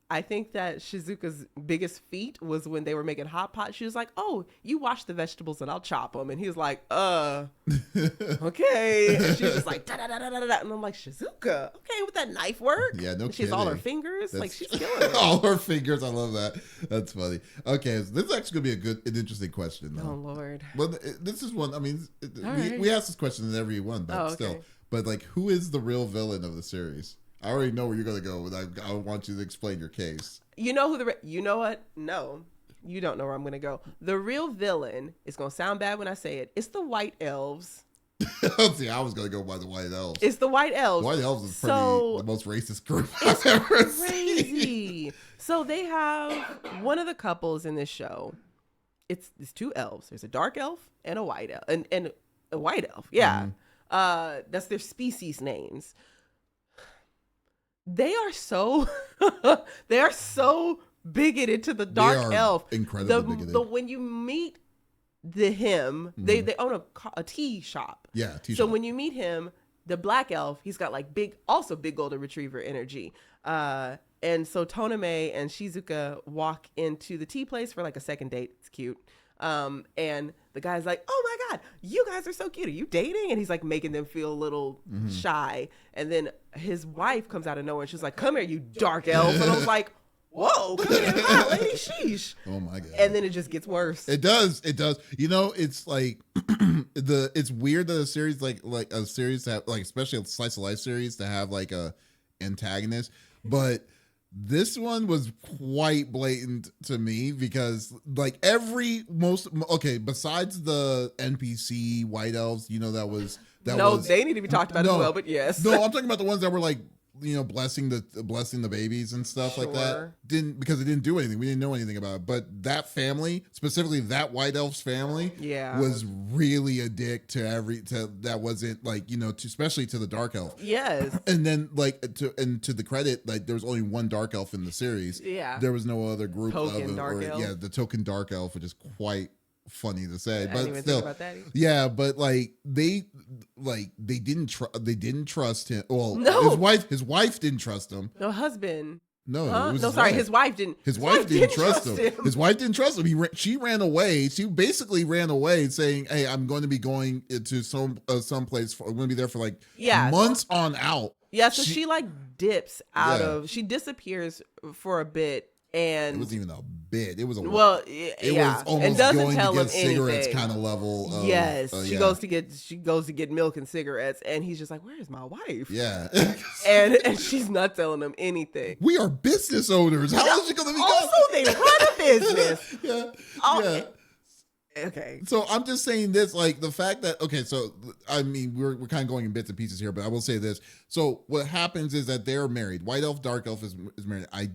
I think that Shizuka's biggest feat was when they were making hot pot. She was like, oh, you wash the vegetables and I'll chop them. And he was like, okay. And she was just like, da-da-da-da-da-da. And I'm like, Shizuka, okay, with that knife work? Yeah, no kidding. She has all her fingers. Like, she's killing it. All her fingers. I love that. That's funny. Okay, so this is actually going to be an interesting question, though. Oh, Lord. Well, this is one, I mean, we ask this question in every one, but still. But, like, who is the real villain of the series? I already know where you're going to go. I want you to explain your case. You know who you know what? No, you don't know where I'm going to go. The real villain, it's going to sound bad when I say it. It's the White Elves. See, I was going to go by the White Elves. It's the White Elves. White Elves is the most racist group I've ever seen. So they have one of the couples in this show. It's 2 elves. There's a dark elf and a white elf. And a white elf. Yeah. That's their species names. They are so bigoted to the dark elf. Incredibly bigoted. When you meet him, they own a tea shop. Yeah, tea shop. So when you meet him, the black elf, he's got like big golden retriever energy. And so Tonome and Shizuka walk into the tea place for like a second date. It's cute. And the guy's like, oh my God, you guys are so cute. Are you dating? And he's like making them feel a little shy. And then his wife comes out of nowhere and she's like, come here, you dark elf. And I was like, whoa, come here, hi, lady, sheesh. Oh my God. And then it just gets worse. It does. You know, it's like it's weird that a series like a series that like, especially a slice of life series, to have like a antagonist, but this one was quite blatant to me because like besides the NPC white elves, you know, they need to be talked about as well, but yes. No, I'm talking about the ones that were like, you know, blessing the babies and stuff like that. Because it didn't do anything. We didn't know anything about it. But that family, specifically that white elf's family, was really a dick to that wasn't like, you know, especially to the dark elf. Yes. And then like to the credit, like there was only one dark elf in the series. Yeah. There was no other group token dark elf. Yeah, the token dark elf, which is quite funny to say, but even still, think about that either. Yeah, but like they didn't trust him. Well, no. his wife didn't trust him. No, husband. No, huh? it was no, sorry, his wife didn't. His wife didn't trust him. His wife didn't trust him. She ran away. She basically ran away, saying, "Hey, I'm going to be going to some place. I'm going to be there for like months on out." Yeah, so she like dips out of. She disappears for a bit. And it wasn't even a bit. It was it was almost and doesn't going tell to him get cigarettes anything. kind of level. Yes, she goes to get milk and cigarettes, and he's just like, "Where's my wife?" Yeah, and she's not telling him anything. We are business owners. How is she going to be? Also, they run a business. Yeah. Okay. So I'm just saying this, like the fact that so I mean we're kind of going in bits and pieces here, but I will say this. So what happens is that they're married. White elf, dark elf is married. I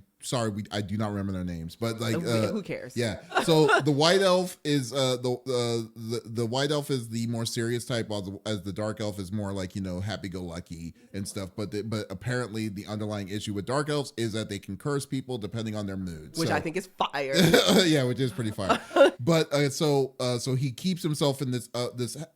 do not remember their names, but like who cares? Yeah. So the white elf is the white elf is the more serious type, while as the dark elf is more like, you know, happy go lucky and stuff. But apparently the underlying issue with dark elves is that they can curse people depending on their mood, which I think is fire. Yeah, which is pretty fire. But so he keeps himself in this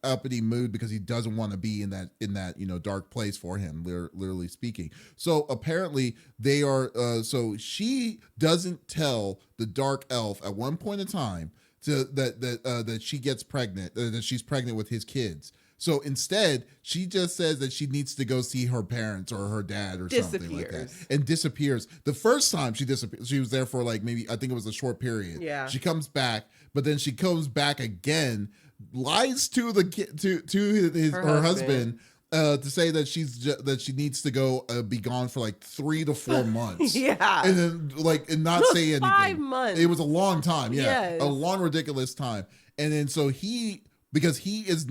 uppity mood because he doesn't want to be in that you know, dark place for him, literally speaking. So apparently they are so she doesn't tell the dark elf at one point in time that she gets pregnant, that she's pregnant with his kids. So instead, she just says that she needs to go see her parents or her dad or something like that, and disappears. The first time she disappeared, she was there for like maybe, I think it was a short period. Yeah. She comes back, but then she comes back again, lies to her husband. To say that she needs to go be gone for like 3 to 4 months. Yeah. And then like not say anything. 5 months. It was a long time. Yeah. Yes. A long, ridiculous time. And then so because he is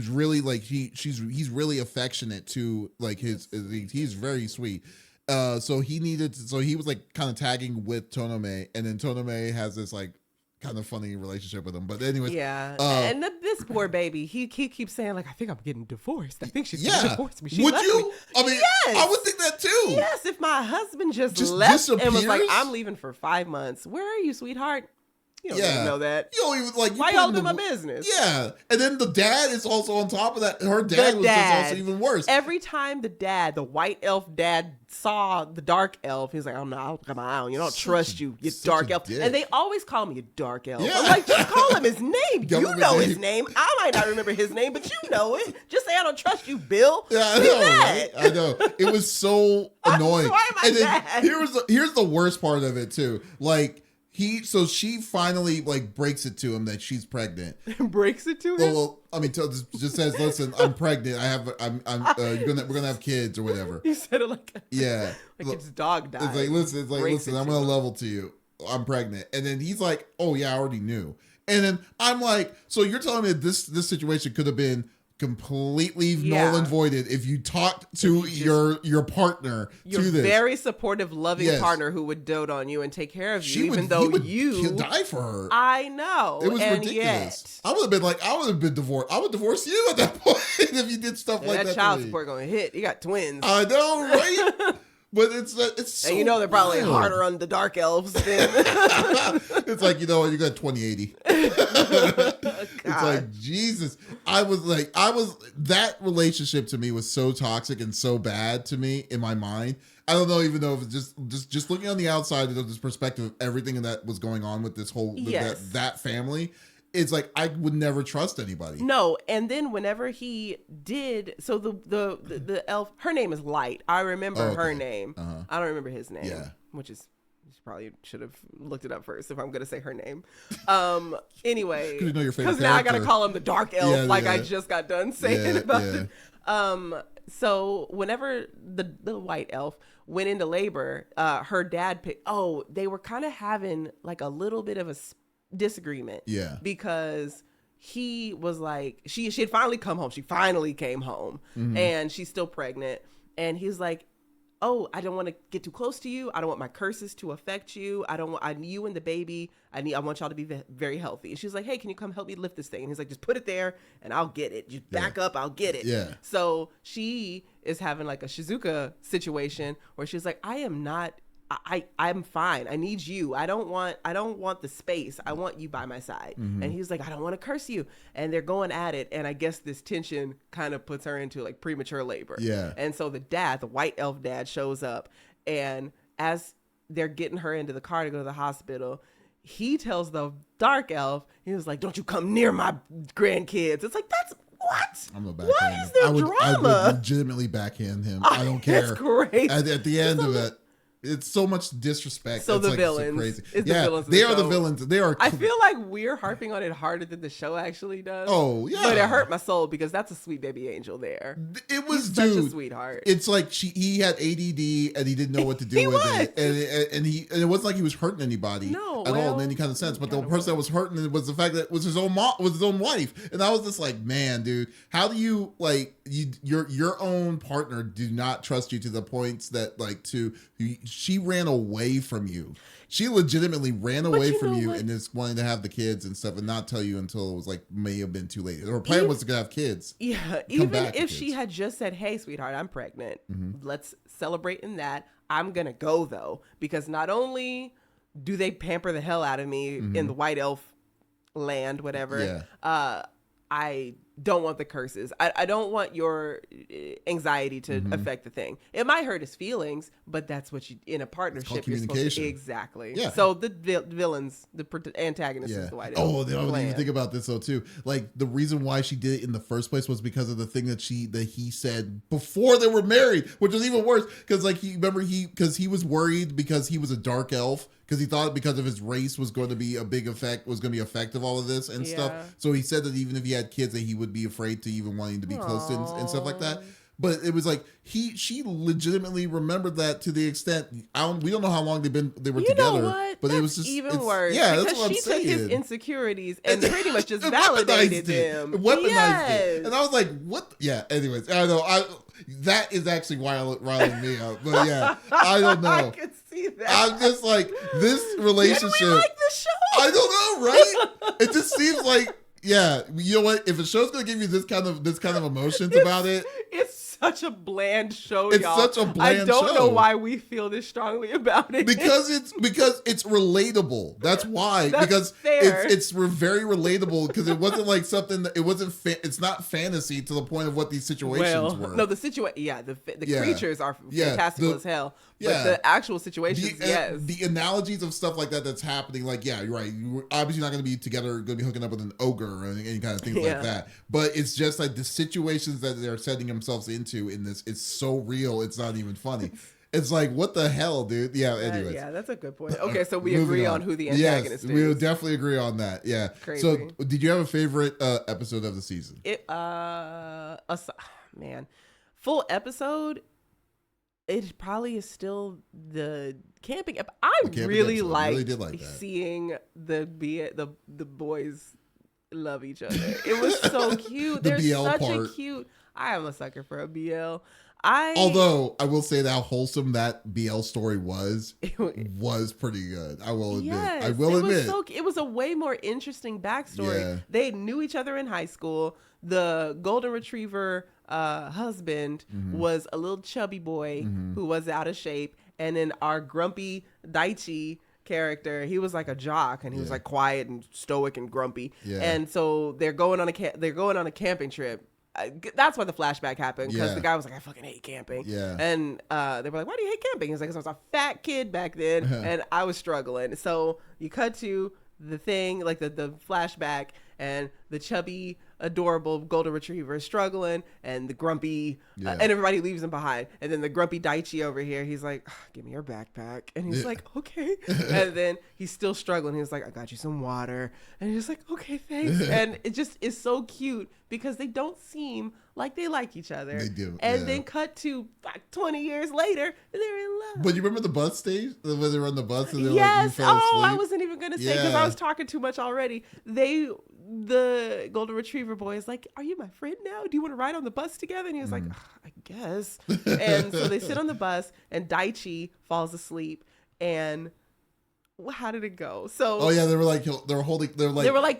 really like he's really affectionate to like he's very sweet. So he was like kind of tagging with Tonome, and then Tonome has this like kind of funny relationship with him, but anyways, and this poor baby, he keeps saying like, I think I'm getting divorced. I think she's gonna divorce me. Would you? I mean, yes. I would think that too. Yes, if my husband just left and was like, I'm leaving for 5 months. Where are you, sweetheart? You don't even know that. You don't even like. Why y'all do my business? Yeah, and then the dad is also on top of that. Her dad was just also even worse. Every time the white elf dad saw the dark elf, he's like, "Oh no, I'll come out. You don't trust you dark elf." And they always call me a dark elf. Yeah. I'm like, just call him his name. You know his name. I might not remember his name, but you know it. Just say I don't trust you, Bill. Yeah, I know. Right? I know. It was so annoying. Why am I mad? Here's the worst part of it too. Like. She finally like breaks it to him that she's pregnant. Breaks it to him? Well, I mean, just says, "Listen, I'm pregnant. We're gonna have kids or whatever." You said it like it's dog died. It's like listen. I'm gonna level to you. I'm pregnant, and then he's like, "Oh yeah, I already knew." And then I'm like, "So you're telling me that this situation could have been completely null and voided if you talked to your partner, your very supportive, loving partner who would dote on you and take care of you, he'll die for her. I know. It was ridiculous. I would have been divorced. I would divorce you at that point if you did stuff like that. That child support gonna hit. You got twins. I know, right? But it's so and they're probably harder on the dark elves than it's like, you got 2080. It's like, Jesus. That relationship to me was so toxic and so bad to me in my mind. I don't know, even though if it's just looking on the outside of this perspective of everything that was going on with this whole, that family. It's like, I would never trust anybody. No, and then whenever he did, so the elf, her name is Light. I remember her name. I don't remember his name. Yeah. Which is, probably should have looked it up first if I'm going to say her name. Anyway. Because you know your favorite Because now I got to call him the Dark Elf I just got done saying about it. So whenever the White Elf went into labor, her dad they were kind of having like a little bit of a disagreement. Yeah. Because he was like, she had finally come home. She finally came home and she's still pregnant. And he's like, oh, I don't want to get too close to you. I don't want my curses to affect you. You and the baby, I want y'all to be very healthy. And she's like, hey, can you come help me lift this thing? And he's like, just put it there and I'll get it. Just back up, I'll get it. Yeah. So she is having like a Shizuka situation where she's like, I'm fine. I need you. I don't want the space. I want you by my side. And he's like, I don't want to curse you. And they're going at it. And I guess this tension kind of puts her into like premature labor. Yeah. And so the White Elf dad shows up. And as they're getting her into the car to go to the hospital, he tells the Dark Elf, he was like, don't you come near my grandkids. It's like, that's what? I'm a backhand. Why is there drama? I would legitimately backhand him. I don't care. That's crazy. At the end of it, it's so much disrespect. So it's the villains. So crazy. The villains. They are the villains. They are. I feel like we're harping on it harder than the show actually does. Oh yeah. But it hurt my soul because that's a sweet baby angel there. It was such a sweetheart. It's like he had ADD and he didn't know what to do with it, and it wasn't like he was hurting anybody at all in any kind of sense. But the person that was hurting it was the fact that it was his own mom, was his own wife, and I was just like, man, dude, how do you your own partner do not trust you to the points that she ran away from you. She legitimately ran away from you and is wanting to have the kids and stuff and not tell you until it was like may have been too late. Her plan was to have kids. Yeah. Even if she had just said, hey, sweetheart, I'm pregnant. Let's celebrate in that. I'm going to go though, because not only do they pamper the hell out of me in the White Elf land, whatever, I don't want the curses. I don't want your anxiety to affect the thing. It might hurt his feelings, but that's what you, in a partnership, you're supposed to. Exactly. Yeah. So the villains, the antagonists is the White Elf. Oh, I didn't even think about this though too. Like the reason why she did it in the first place was because of the thing that he said before they were married, which was even worse. Because he was worried because he was a dark elf. Because he thought because of his race was going to be effect of all of this and stuff. So he said that even if he had kids, that he would be afraid to even wanting to be close to and stuff like that. But it was like she legitimately remembered that to the extent we don't know how long they were together. Know what? But that's it was just even worse. Yeah, because that's what I'm saying. She took his insecurities and pretty much just validated them. Weaponized it. And I was like, what? Yeah. Anyways, I know that is actually riling me up. But yeah, I don't know. I can see that. I'm just like, this relationship. Did we like the show? I don't know, right? It just seems like, yeah, you know what? If a show's gonna give you this kind of emotions about it, it's such a bland show, it's y'all. such a bland show. I don't know why we feel this strongly about it. Because it's relatable. That's why. That's because fair. it's very relatable. Because it wasn't like something that it's not fantasy to the point of what these situations were. No, the creatures are fantastical as hell. But the actual situations, the analogies of stuff like that's happening, like, yeah, you're right. You're obviously not going to be together, going to be hooking up with an ogre or any kind of things like that. But it's just like the situations that they're setting themselves into in this, it's so real, it's not even funny. It's like, what the hell, dude? Yeah, anyways. Yeah, that's a good point. Okay, so we agree on who the antagonist is. We would definitely agree on that. Yeah. Crazy. So did you have a favorite episode of the season? Full episode, it probably is still the camping. I really did like seeing the boys love each other. It was so cute. They're BL such part. a cute. I am a sucker for a BL. Although I will say that how wholesome that BL story was pretty good. I will admit. I will admit. It was a way more interesting backstory. Yeah. They knew each other in high school. The golden retriever husband was a little chubby boy who was out of shape, and then our grumpy Daichi character. He was like a jock, and he was like quiet and stoic and grumpy. Yeah. And so they're going on a camping trip. That's why the flashback happened, because the guy was like, I fucking hate camping. Yeah. And they were like, why do you hate camping? He's like, because I was a fat kid back then and I was struggling. So you cut to the thing, like the flashback, and the chubby, adorable golden retriever is struggling, and the grumpy, and everybody leaves him behind. And then the grumpy Daichi over here, he's like, give me your backpack. And he's like, okay. And then he's still struggling. He's like, I got you some water. And he's like, okay, thanks. And it just is so cute because they don't seem like they like each other. They do. And then cut to like 20 years later, and they're in love. But you remember the bus stage? When they were on the bus and they were yes. like, you fell asleep? I wasn't even going to say, because I was talking too much already. The golden retriever boy is like, are you my friend now? Do you want to ride on the bus together? And he was like, I guess. And so they sit on the bus, and Daichi falls asleep. And how did it go? So they were like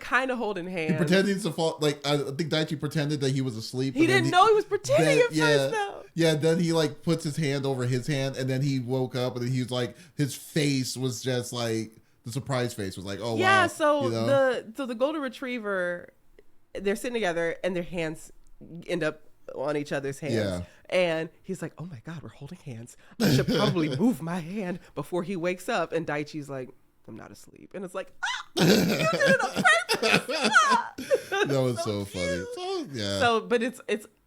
kind of holding hands. Pretending to fall. Like, I think Daichi pretended that he was asleep. He didn't know he was pretending at first, though. Yeah, then he like puts his hand over his hand, and then he woke up, and then he was like, his face was just like, the surprise face was like, oh, wow. Yeah, so the golden retriever, they're sitting together, and their hands end up on each other's hands. Yeah. And he's like, oh my God, we're holding hands. I should probably move my hand before he wakes up. And Daichi's like, I'm not asleep. And it's like, you did it on purpose. That was so funny. So, yeah. So, but it's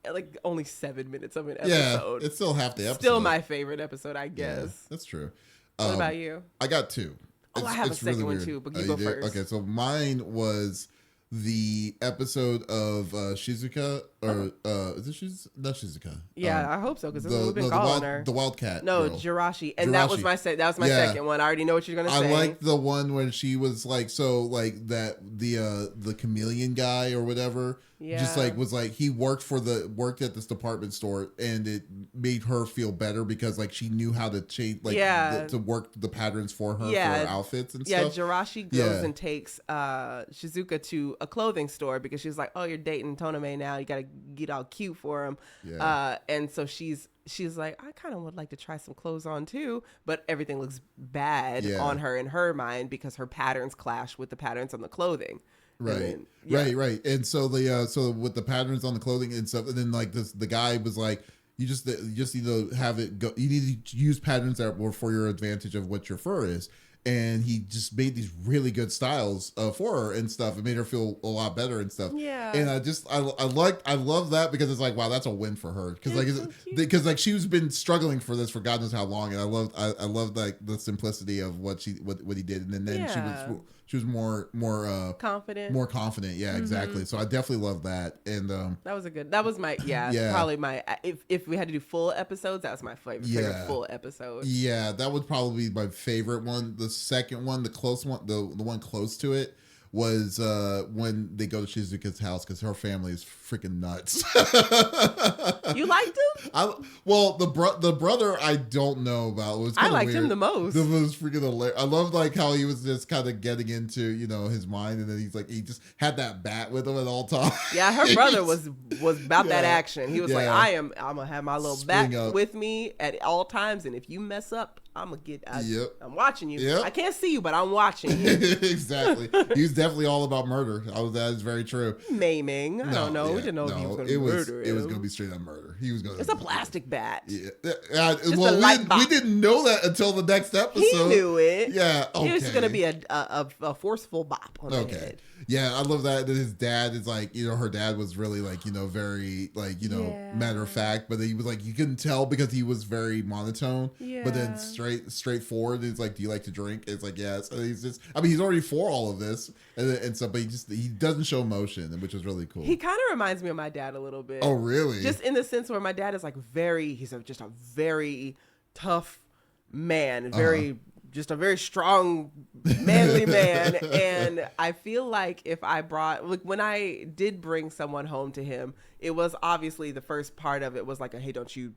like only 7 minutes of an episode. Yeah, it's still half the episode. Still my favorite episode, I guess. Yeah, that's true. What about you? I got two. I have a second one too, but you go first. Okay, so mine was the episode of Shizuka, or is it not Shizuka? Yeah, I hope so, because this is what we've been calling her. The Wildcat. No, girl. Jirashi. And that was my second one. I already know what you're gonna say. I like the one when she was like, so like that the chameleon guy or whatever. Yeah. Just like was like, he worked at this department store, and it made her feel better because like she knew how to change, like to work the patterns for her for her outfits and stuff. Yeah, Jirashi goes and takes Shizuka to a clothing store because she's like, oh, you're dating Tonome now, you gotta get all cute for him. Yeah. And so she's like, I kind of would like to try some clothes on too, but everything looks bad on her in her mind because her patterns clash with the patterns on the clothing. Right. Right. And so so with the patterns on the clothing and stuff, and then like the guy was like, you just need to have it go. You need to use patterns that were for your advantage of what your fur is. And he just made these really good styles for her and stuff. It made her feel a lot better and stuff. Yeah. And I love that because it's like, wow, that's a win for her. Because like she's been struggling for this for God knows how long. And I loved like the simplicity of what he did. And then she was more confident. More confident. Yeah, exactly. So I definitely love that. And that was my probably my, if we had to do full episodes, that was my favorite full episode. Yeah, that would probably be my favorite one. The second one, the close one, the one close to it, was when they go to Shizuka's house because her family is freaking nuts. You liked him? The brother I don't know about. It was I liked him the most. It was freaking hilarious. I loved like how he was just kind of getting into his mind, and then he's like, he just had that bat with him at all times. Yeah, her brother was about that action. He was like, I'm gonna have my little bat with me at all times, and if you mess up, I'm watching you. Yep. I can't see you, but I'm watching you. Exactly. He was definitely all about murder. That is very true. Maiming. I don't know. We didn't know if he was going to murder him. It was going to be straight up murder. He was going to. It's a plastic bat. Yeah. We didn't know that until the next episode. He knew it. Yeah. Okay. It was going to be a forceful bop on the head. Yeah, I love that. And his dad is like, her dad was really like, very like, matter of fact, but he was like, you couldn't tell because he was very monotone. Yeah. But then straightforward. It's like, do you like to drink? It's like, yes. And he's just, he's already for all of this and stuff, but he doesn't show emotion, which is really cool. He kind of reminds me of my dad a little bit. Oh, really? Just in the sense where my dad is like he's just a very tough man, just a very strong, manly man. And I feel like if I when I did bring someone home to him, it was obviously the first part of it was like, hey, don't you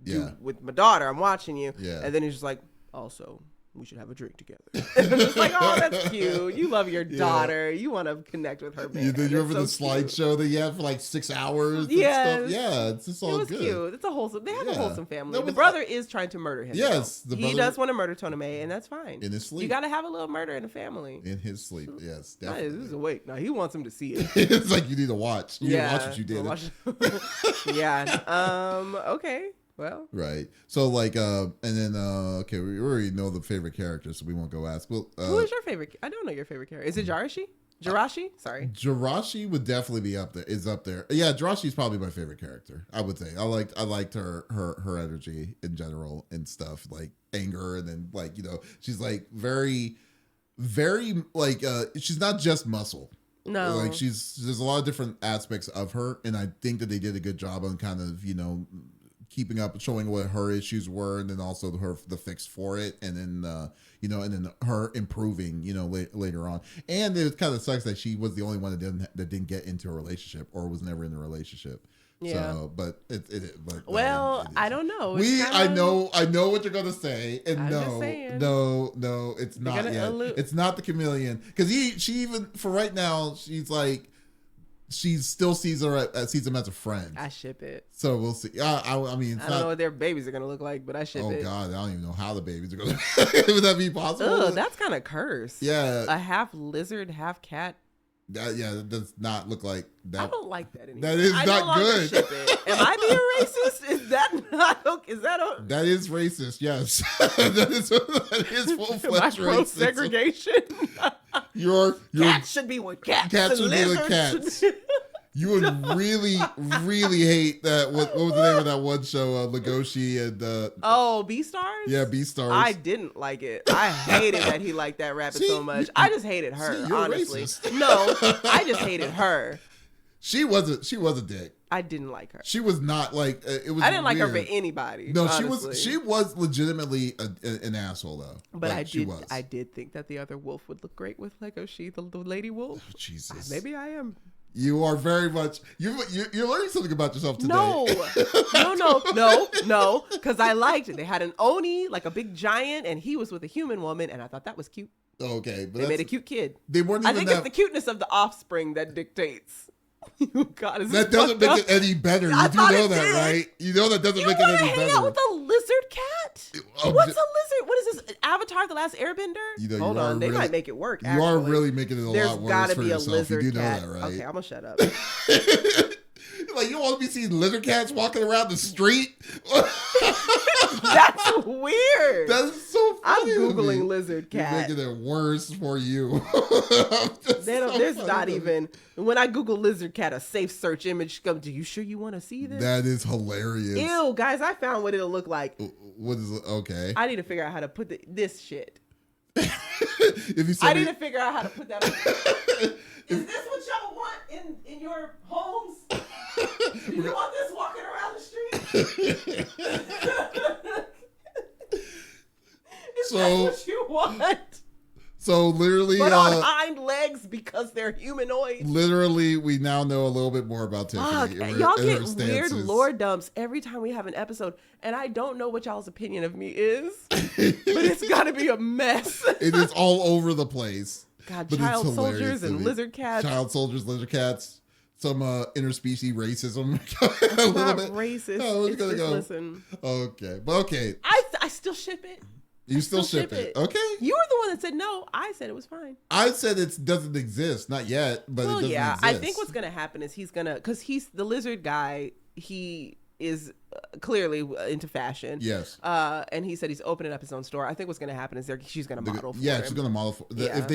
do with my daughter, I'm watching you. Yeah. And then he's just like, also, we should have a drink together. It's like, oh, that's cute. You love your daughter. You want to connect with her, man. You remember the slideshow that you had for like 6 hours? Yes. And stuff? Yeah, it's just all it was good. Cute. It's a wholesome. They have a wholesome family. The Was, brother is trying to murder him. Yes, he does want to murder Tonome, and that's fine. In his sleep. You got to have a little murder in the family. In his sleep, yes, definitely. This is awake. Now he wants him to see it. It's like you need to watch. You need to watch what you did. Yeah. Okay. Well, right. So like, and then okay, we already know the favorite character, so we won't go ask. Well, who is your favorite? I don't know your favorite character. Is it Jirashi? Sorry. Jirashi would definitely be up there. Is up there. Yeah, Jirashi's probably my favorite character. I would say. I liked her energy in general and stuff, like anger, and then like she's like very, very like she's not just muscle. No, like there's a lot of different aspects of her, and I think that they did a good job on kind of keeping up, showing what her issues were, and then also the fix for it, and then and then her improving, later on. And it kind of sucks that she was the only one that didn't get into a relationship or was never in a relationship. Yeah. So, but I don't know. I know what you're gonna say, and no, it's not yet. It's not the chameleon, because she even for right now she's like. She still sees him as a friend. I ship it. So we'll see. I mean, I don't know what their babies are gonna look like, but I ship it. Oh God, I don't even know how the babies are gonna. Would that be possible? Ugh, that's kind of cursed. Yeah, a half lizard, half cat. That does not look like that. I don't like that anymore. That is not good. Ship it. Am I being racist? Is that not okay? That is racist. Yes, that is full-fledged racist. Segregation. Your cats should be with cats. Cats should be with cats. You would really, really hate that. What was the name of that one show? Legoshi and Beastars? Yeah, Beastars. I didn't like it. I hated that he liked that rabbit so much. I just hated her, honestly. No, I just hated her. She was a dick. I didn't like her. She was not like it was. I didn't weird. like her for anybody. No, honestly. she was legitimately an asshole though. But I did think that the other wolf would look great with Legoshi, the lady wolf. Oh, Jesus, maybe I am. You are very much you're learning something about yourself today. No, because I liked it. They had an Oni, like a big giant, and he was with a human woman, and I thought that was cute. Okay, but they made a cute kid. They weren't. Even I think it's the cuteness of the offspring that dictates. God, that doesn't make it any better. You do know that, right? You know that doesn't make it any better. Hang out with a lizard cat? What's a lizard? What is this? Avatar: The Last Airbender? Hold on, they might make it work. You are really making it a lot worse gotta for be yourself. A lizard you do cat. know that, right? Okay, I'm gonna shut up. Like, you don't want to be seeing lizard cats walking around the street? That's weird. That's so funny. I'm Googling lizard cat. You're making it worse for you. There's not even, when I Google lizard cat, a safe search image comes. Are you sure you want to see this? That is hilarious. Ew, guys, I found what it'll look like. What is it? Okay. I need to figure out how to put this shit. I need to figure out how to put that on. Is this what y'all want in your homes? Do you want this walking around the street? Is that what you want? So literally, but on hind legs because they're humanoid. Literally, we now know a little bit more about Tiffany. Y'all get weird lore dumps every time we have an episode, and I don't know what y'all's opinion of me is, but it's got to be a mess. It is all over the place. God, child soldiers and lizard cats. Child soldiers, lizard cats. Some interspecies racism. A little bit racist. No, it's just listen. Okay, but okay. I still ship it. You still ship it. Okay. You were the one that said no. I said it was fine. I said it doesn't exist. Not yet, but it doesn't exist. I think what's going to happen is because he's the lizard guy. He is clearly into fashion. Yes. And he said he's opening up his own store. I think what's going to happen is she's going to model for him. Yeah, she's going to model for if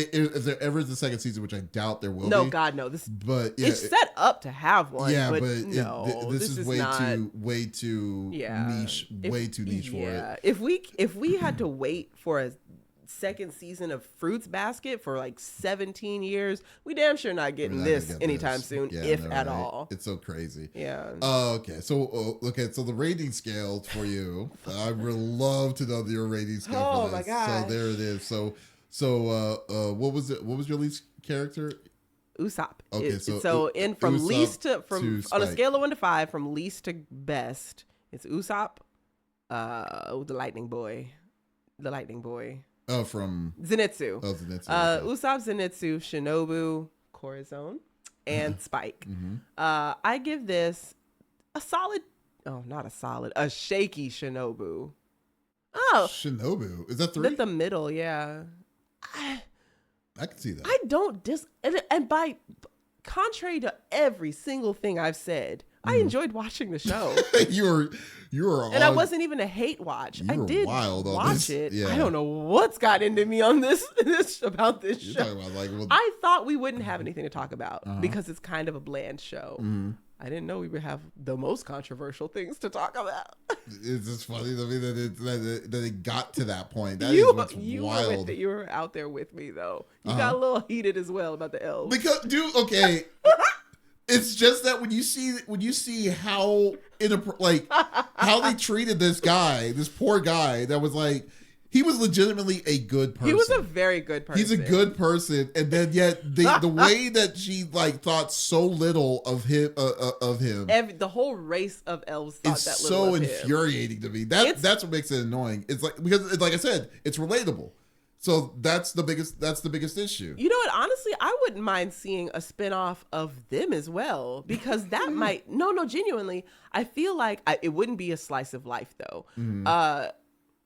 there ever is a second season, which I doubt there will be. No, God, no. It's set up to have one. Yeah, but no, this is way too niche. Way too niche for it. If we had to wait for a second season of Fruits Basket for like 17 years, we damn sure not getting this anytime soon, if at all. It's so crazy. Yeah. Okay. So the rating scale for you. I would love to know your rating scale for this. My God. So there it is. So what was it? What was your least character? Usopp. Okay. From Usopp least to on a scale of 1 to 5, from least to best, it's Usopp, the lightning boy. Oh, from Zenitsu. Zenitsu. Okay. Usopp, Zenitsu, Shinobu, Corazon, and Spike. Mm-hmm. I give this a solid. Oh, not a solid. A shaky Shinobu. Oh, Shinobu, is that 3? the middle, yeah. I can see that. I don't and by contrary to every single thing I've said, I enjoyed watching the show. you were And I wasn't even a hate watch. I did wild on watch this. it. Yeah. I don't know what's got into me on this about this You're show. talking about like, well, I thought we wouldn't have anything to talk about because it's kind of a bland show. mm-hmm. I didn't know we would have the most controversial things to talk about. It's just funny to me that it got to that point. That you is what's wild. you were out there with me though. You got a little heated as well about the elves. Because, dude, okay. It's just that when you see how how they treated this guy, this poor guy that was like, he was legitimately a good person. He was a very good person. He's a good person, and then yet the way that she like thought so little of him the whole race of elves thought is that little so of him. infuriating to me. That's what makes it annoying. It's like, because like I said, it's relatable. So that's the biggest issue. You know what? Honestly, I wouldn't mind seeing a spinoff of them as well, because that might genuinely. I feel like it wouldn't be a slice of life though. Mm-hmm.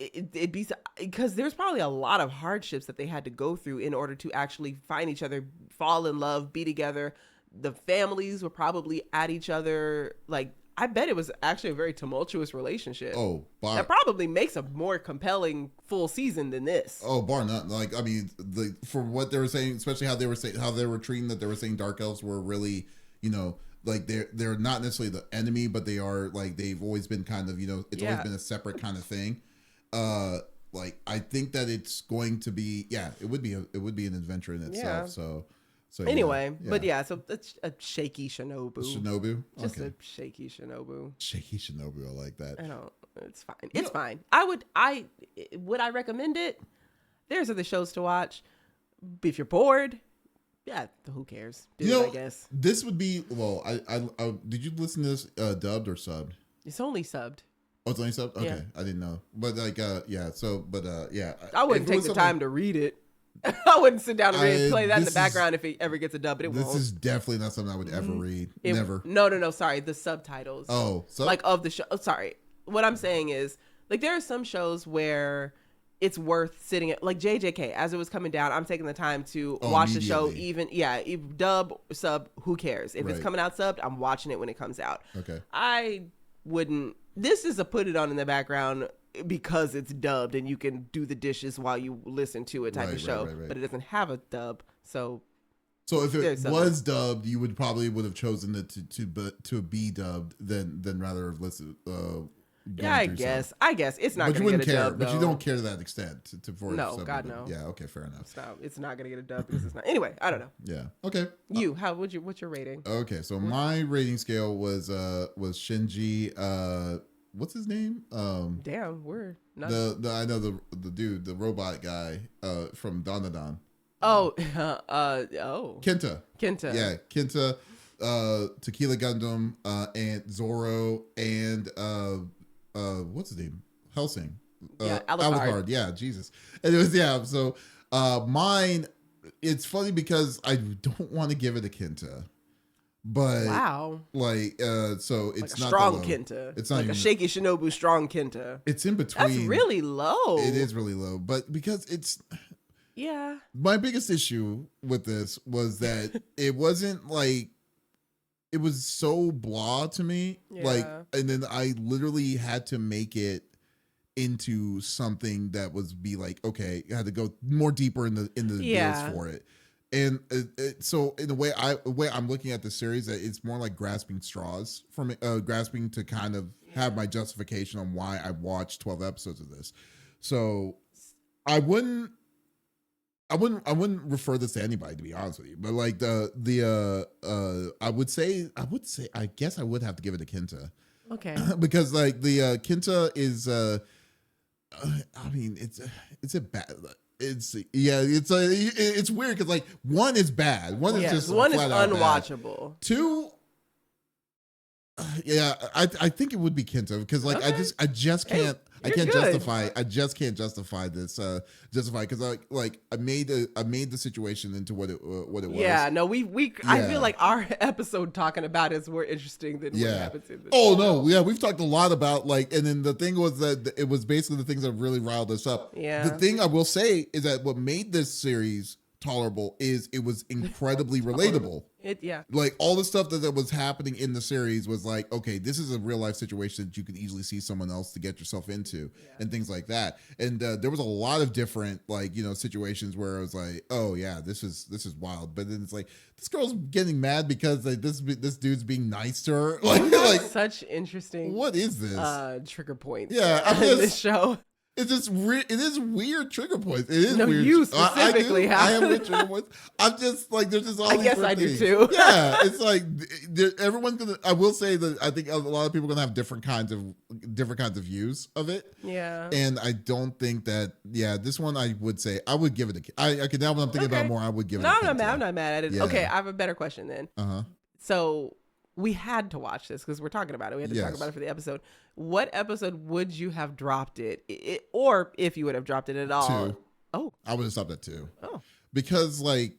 It'd be because there's probably a lot of hardships that they had to go through in order to actually find each other, fall in love, be together. The families were probably at each other. Like, I bet it was actually a very tumultuous relationship. Oh, that probably makes a more compelling full season than this. Oh, bar none. Like, I mean, for what they were saying, especially how they were treating that, they were saying dark elves were really, like they're not necessarily the enemy, but they are, like, they've always been kind of, it's always been a separate kind of thing. Like, I think that it's going to be, it would be an adventure in itself. So anyway, but so it's a shaky Shinobu. Just a shaky Shinobu. Shaky Shinobu. I like that. It's fine. It's fine. Would I recommend it? There's other shows to watch. If you're bored, who cares? I guess. This would be, well, I did you listen to this dubbed or subbed? It's only subbed. Oh, it's only subbed? Okay. Yeah. I didn't know. But like, I wouldn't take the time to read it. I wouldn't sit down and play that in the background if it ever gets a dub, but it won't. This is definitely not something I would ever read. Never. No, sorry. The subtitles. Oh. Like of the show. Oh, sorry. What I'm saying is, like, there are some shows where it's worth sitting at, like JJK, as it was coming down, I'm taking the time to watch the show, even dub, sub, who cares? If it's coming out subbed, I'm watching it when it comes out. Okay. I wouldn't, this is a put it on in the background because it's dubbed and you can do the dishes while you listen to it type of show, but it doesn't have a dub. So if it was dubbed, you would have chosen it to be dubbed than rather have listened. I guess it's not going to get a dub, but you don't care to that extent. No, God, no. Yeah, okay, fair enough. It's not going to get a dub because it's not. Anyway, I don't know. Yeah, okay. What's your rating? Okay, so my rating scale was Shinji. What's his name? Damn, we're not. I know the dude, the robot guy from Dandadan. Kenta. Yeah, Kenta. Tequila Gundam, and Zoro, and what's his name? Helsing. Alucard. Yeah, Jesus. And it was so mine. It's funny because I don't want to give it a Kenta, but wow, so it's like not strong Kenta. It's not like a shaky Shinobu strong Kenta. It's in between. That's really low. It is really low, but because it's. Yeah. My biggest issue with this was that it wasn't like. It was so blah to me, and then I literally had to make it into something that was okay, I had to go more deeper in the deals for it, and so in a way, I'm looking at the series, that it's more like grasping straws for me, grasping to kind of have my justification on why I watched 12 episodes of this. So I wouldn't refer this to anybody, to be honest with you. But like I would say I guess I would have to give it to Kenta. Okay. Because like the Kenta is I mean it's a bad it's weird because like one is bad. One is just one is Bad. unwatchable. Two I think it would be Kenta because like I just can't I can't justify. I just can't justify this. Justify because I made the situation into what it was. Yeah, no, I feel like our episode talking about is more interesting than what happens in this. Oh no, yeah, we've talked a lot about and then the thing was that it was basically the things that really riled us up. Yeah. The thing I will say is that what made this series tolerable is it was incredibly relatable. Like all the stuff that was happening in the series was like, okay, this is a real life situation that you could easily see someone else to get yourself into and things like that. And there was a lot of different situations where I was like, oh yeah, this is wild. But then it's like this girl's getting mad because like this dude's being nice to her. Like such interesting. What is this? Trigger points. Yeah, in this show. It's just it is weird trigger points. It is weird. You specifically I am weird trigger points. I'm just like there's just all these guess I things. do too. Yeah, it's like everyone's gonna. I will say that I think a lot of people are gonna have different kinds of views of it. Yeah, and I don't think that. Yeah, this one I would say I would give it I could now when I'm thinking about it more, I would give it. I'm not mad at it. Yeah. Okay, I have a better question then. So we had to watch this because we're talking about it. We had to talk about it for the episode. What episode would you have dropped it? Or if you would have dropped it at all? 2. Oh. I would have stopped at 2. Oh. Because 1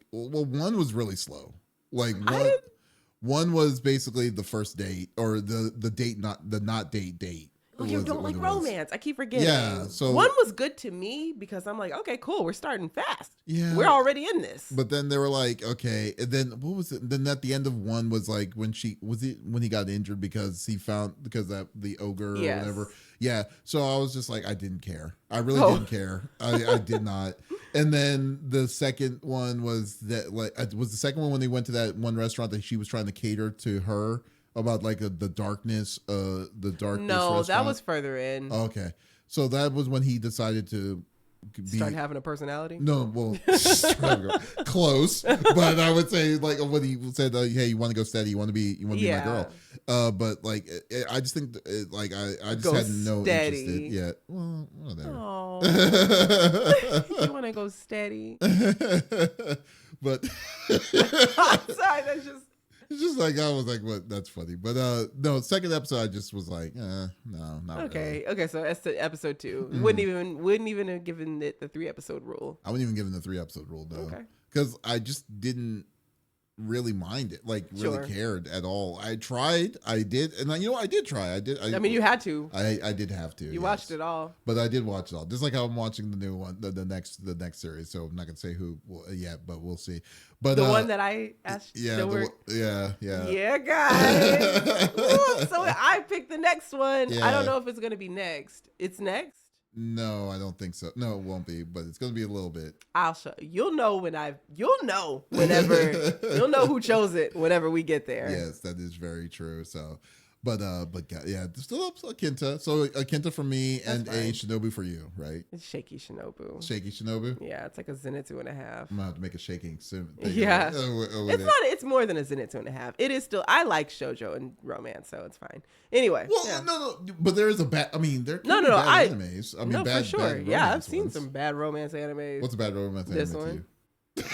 was really slow. One was basically the first date or the date, not date. Look, you don't like romance. I keep forgetting. Yeah, so 1 was good to me because I'm like, okay, cool. We're starting fast. Yeah, we're already in this. But then they were like, okay. And then what was it? Then at the end of 1 was like when he got injured because that the ogre or whatever. Yeah. So I was just like, I didn't care. I really didn't care. I did not. And then the second one was the second one when they went to that one restaurant that she was trying to cater to her. About the darkness, No, restaurant. That was further in. Okay, so that was when he decided to start having a personality. No, well, close, but I would say when he said, "Hey, you want to go steady? You want to be my girl?" But I just think I just had no interest in yet. Well, whatever. You want to go steady? But I'm sorry, that's just. It's just I was like, "What? That's funny." But no, second episode, I just was like, no, not really. Okay. So that's the episode 2. Mm-hmm. Wouldn't even have given it the 3-episode rule. I wouldn't even give it the 3-episode rule, though. Okay. Because I just didn't really mind it, really cared at all. I tried, I did, and I did try. I mean, you had to. I did have to. You watched it all, but I did watch it all. Just like how I'm watching the new one, the next series. So I'm not gonna say who yet, but we'll see. But the one that I asked, yeah, guys. Ooh, so I picked the next one. Yeah. I don't know if it's gonna be next. It's next. No, I don't think so. No, it won't be, but it's going to be a little bit. I'll show you'll know whenever you'll know who chose it whenever we get there. Yes, that is very true. So, but yeah, still up Akinta. So Akinta for me. That's and fine. A Shinobu for you, right? It's Shaky Shinobu. Shaky Shinobu? Yeah, it's like a Zenitsu 2.5. I'm gonna have to make a shaking soon. Yeah. It's more than a Zenitsu 2.5. It is still, I like shoujo and romance, so it's fine. Anyway. Well, no, but there is a bad, I mean, there can be bad animes. I mean, for sure. Yeah, I've seen ones. some bad romance animes. What's a bad romance anime to you?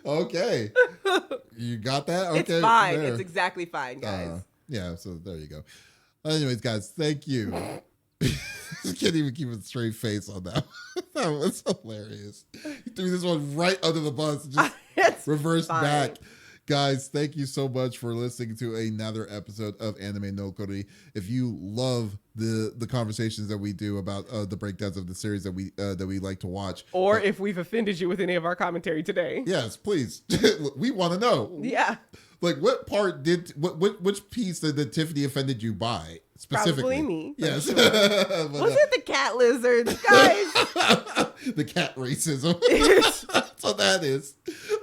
Okay. You got that? Okay. It's fine. There. It's exactly fine, guys. Yeah, so there you go. Anyways, guys, thank you. Can't even keep a straight face on that. That was hilarious. He threw this one right under the bus, just reversed back. Guys, thank you so much for listening to another episode of Anime Nokori. If you love the conversations that we do about the breakdowns of the series that we like to watch, or if we've offended you with any of our commentary today, yes, please. We want to know. Yeah. Like, what part which piece that Tiffany offended you by specifically? Probably me. Yes. Sure. Was it the cat lizards, guys? The cat racism. So that is.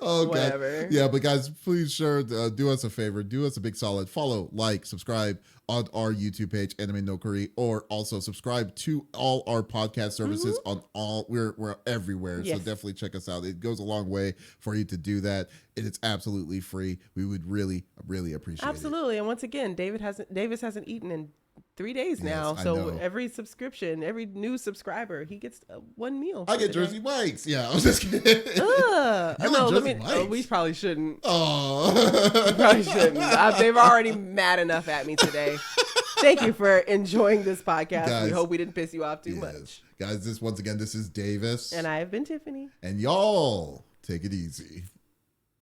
Oh, God. Whatever. Yeah, but guys, please do us a favor. Do us a big solid. Follow, like, subscribe on our YouTube page, Anime Nokori, or also subscribe to all our podcast services on all. We're everywhere, so definitely check us out. It goes a long way for you to do that. It is absolutely free. We would really, really appreciate it. Absolutely. And once again, Davis hasn't eaten in 3 days now. Yes, so every subscription, every new subscriber, he gets one meal. I get Jersey Mike's. Yeah, I was just kidding. We probably shouldn't. Oh, Probably shouldn't. They've already mad enough at me today. Thank you for enjoying this podcast. Guys, we hope we didn't piss you off too much. Guys, this is Davis. And I have been Tiffany. And y'all take it easy.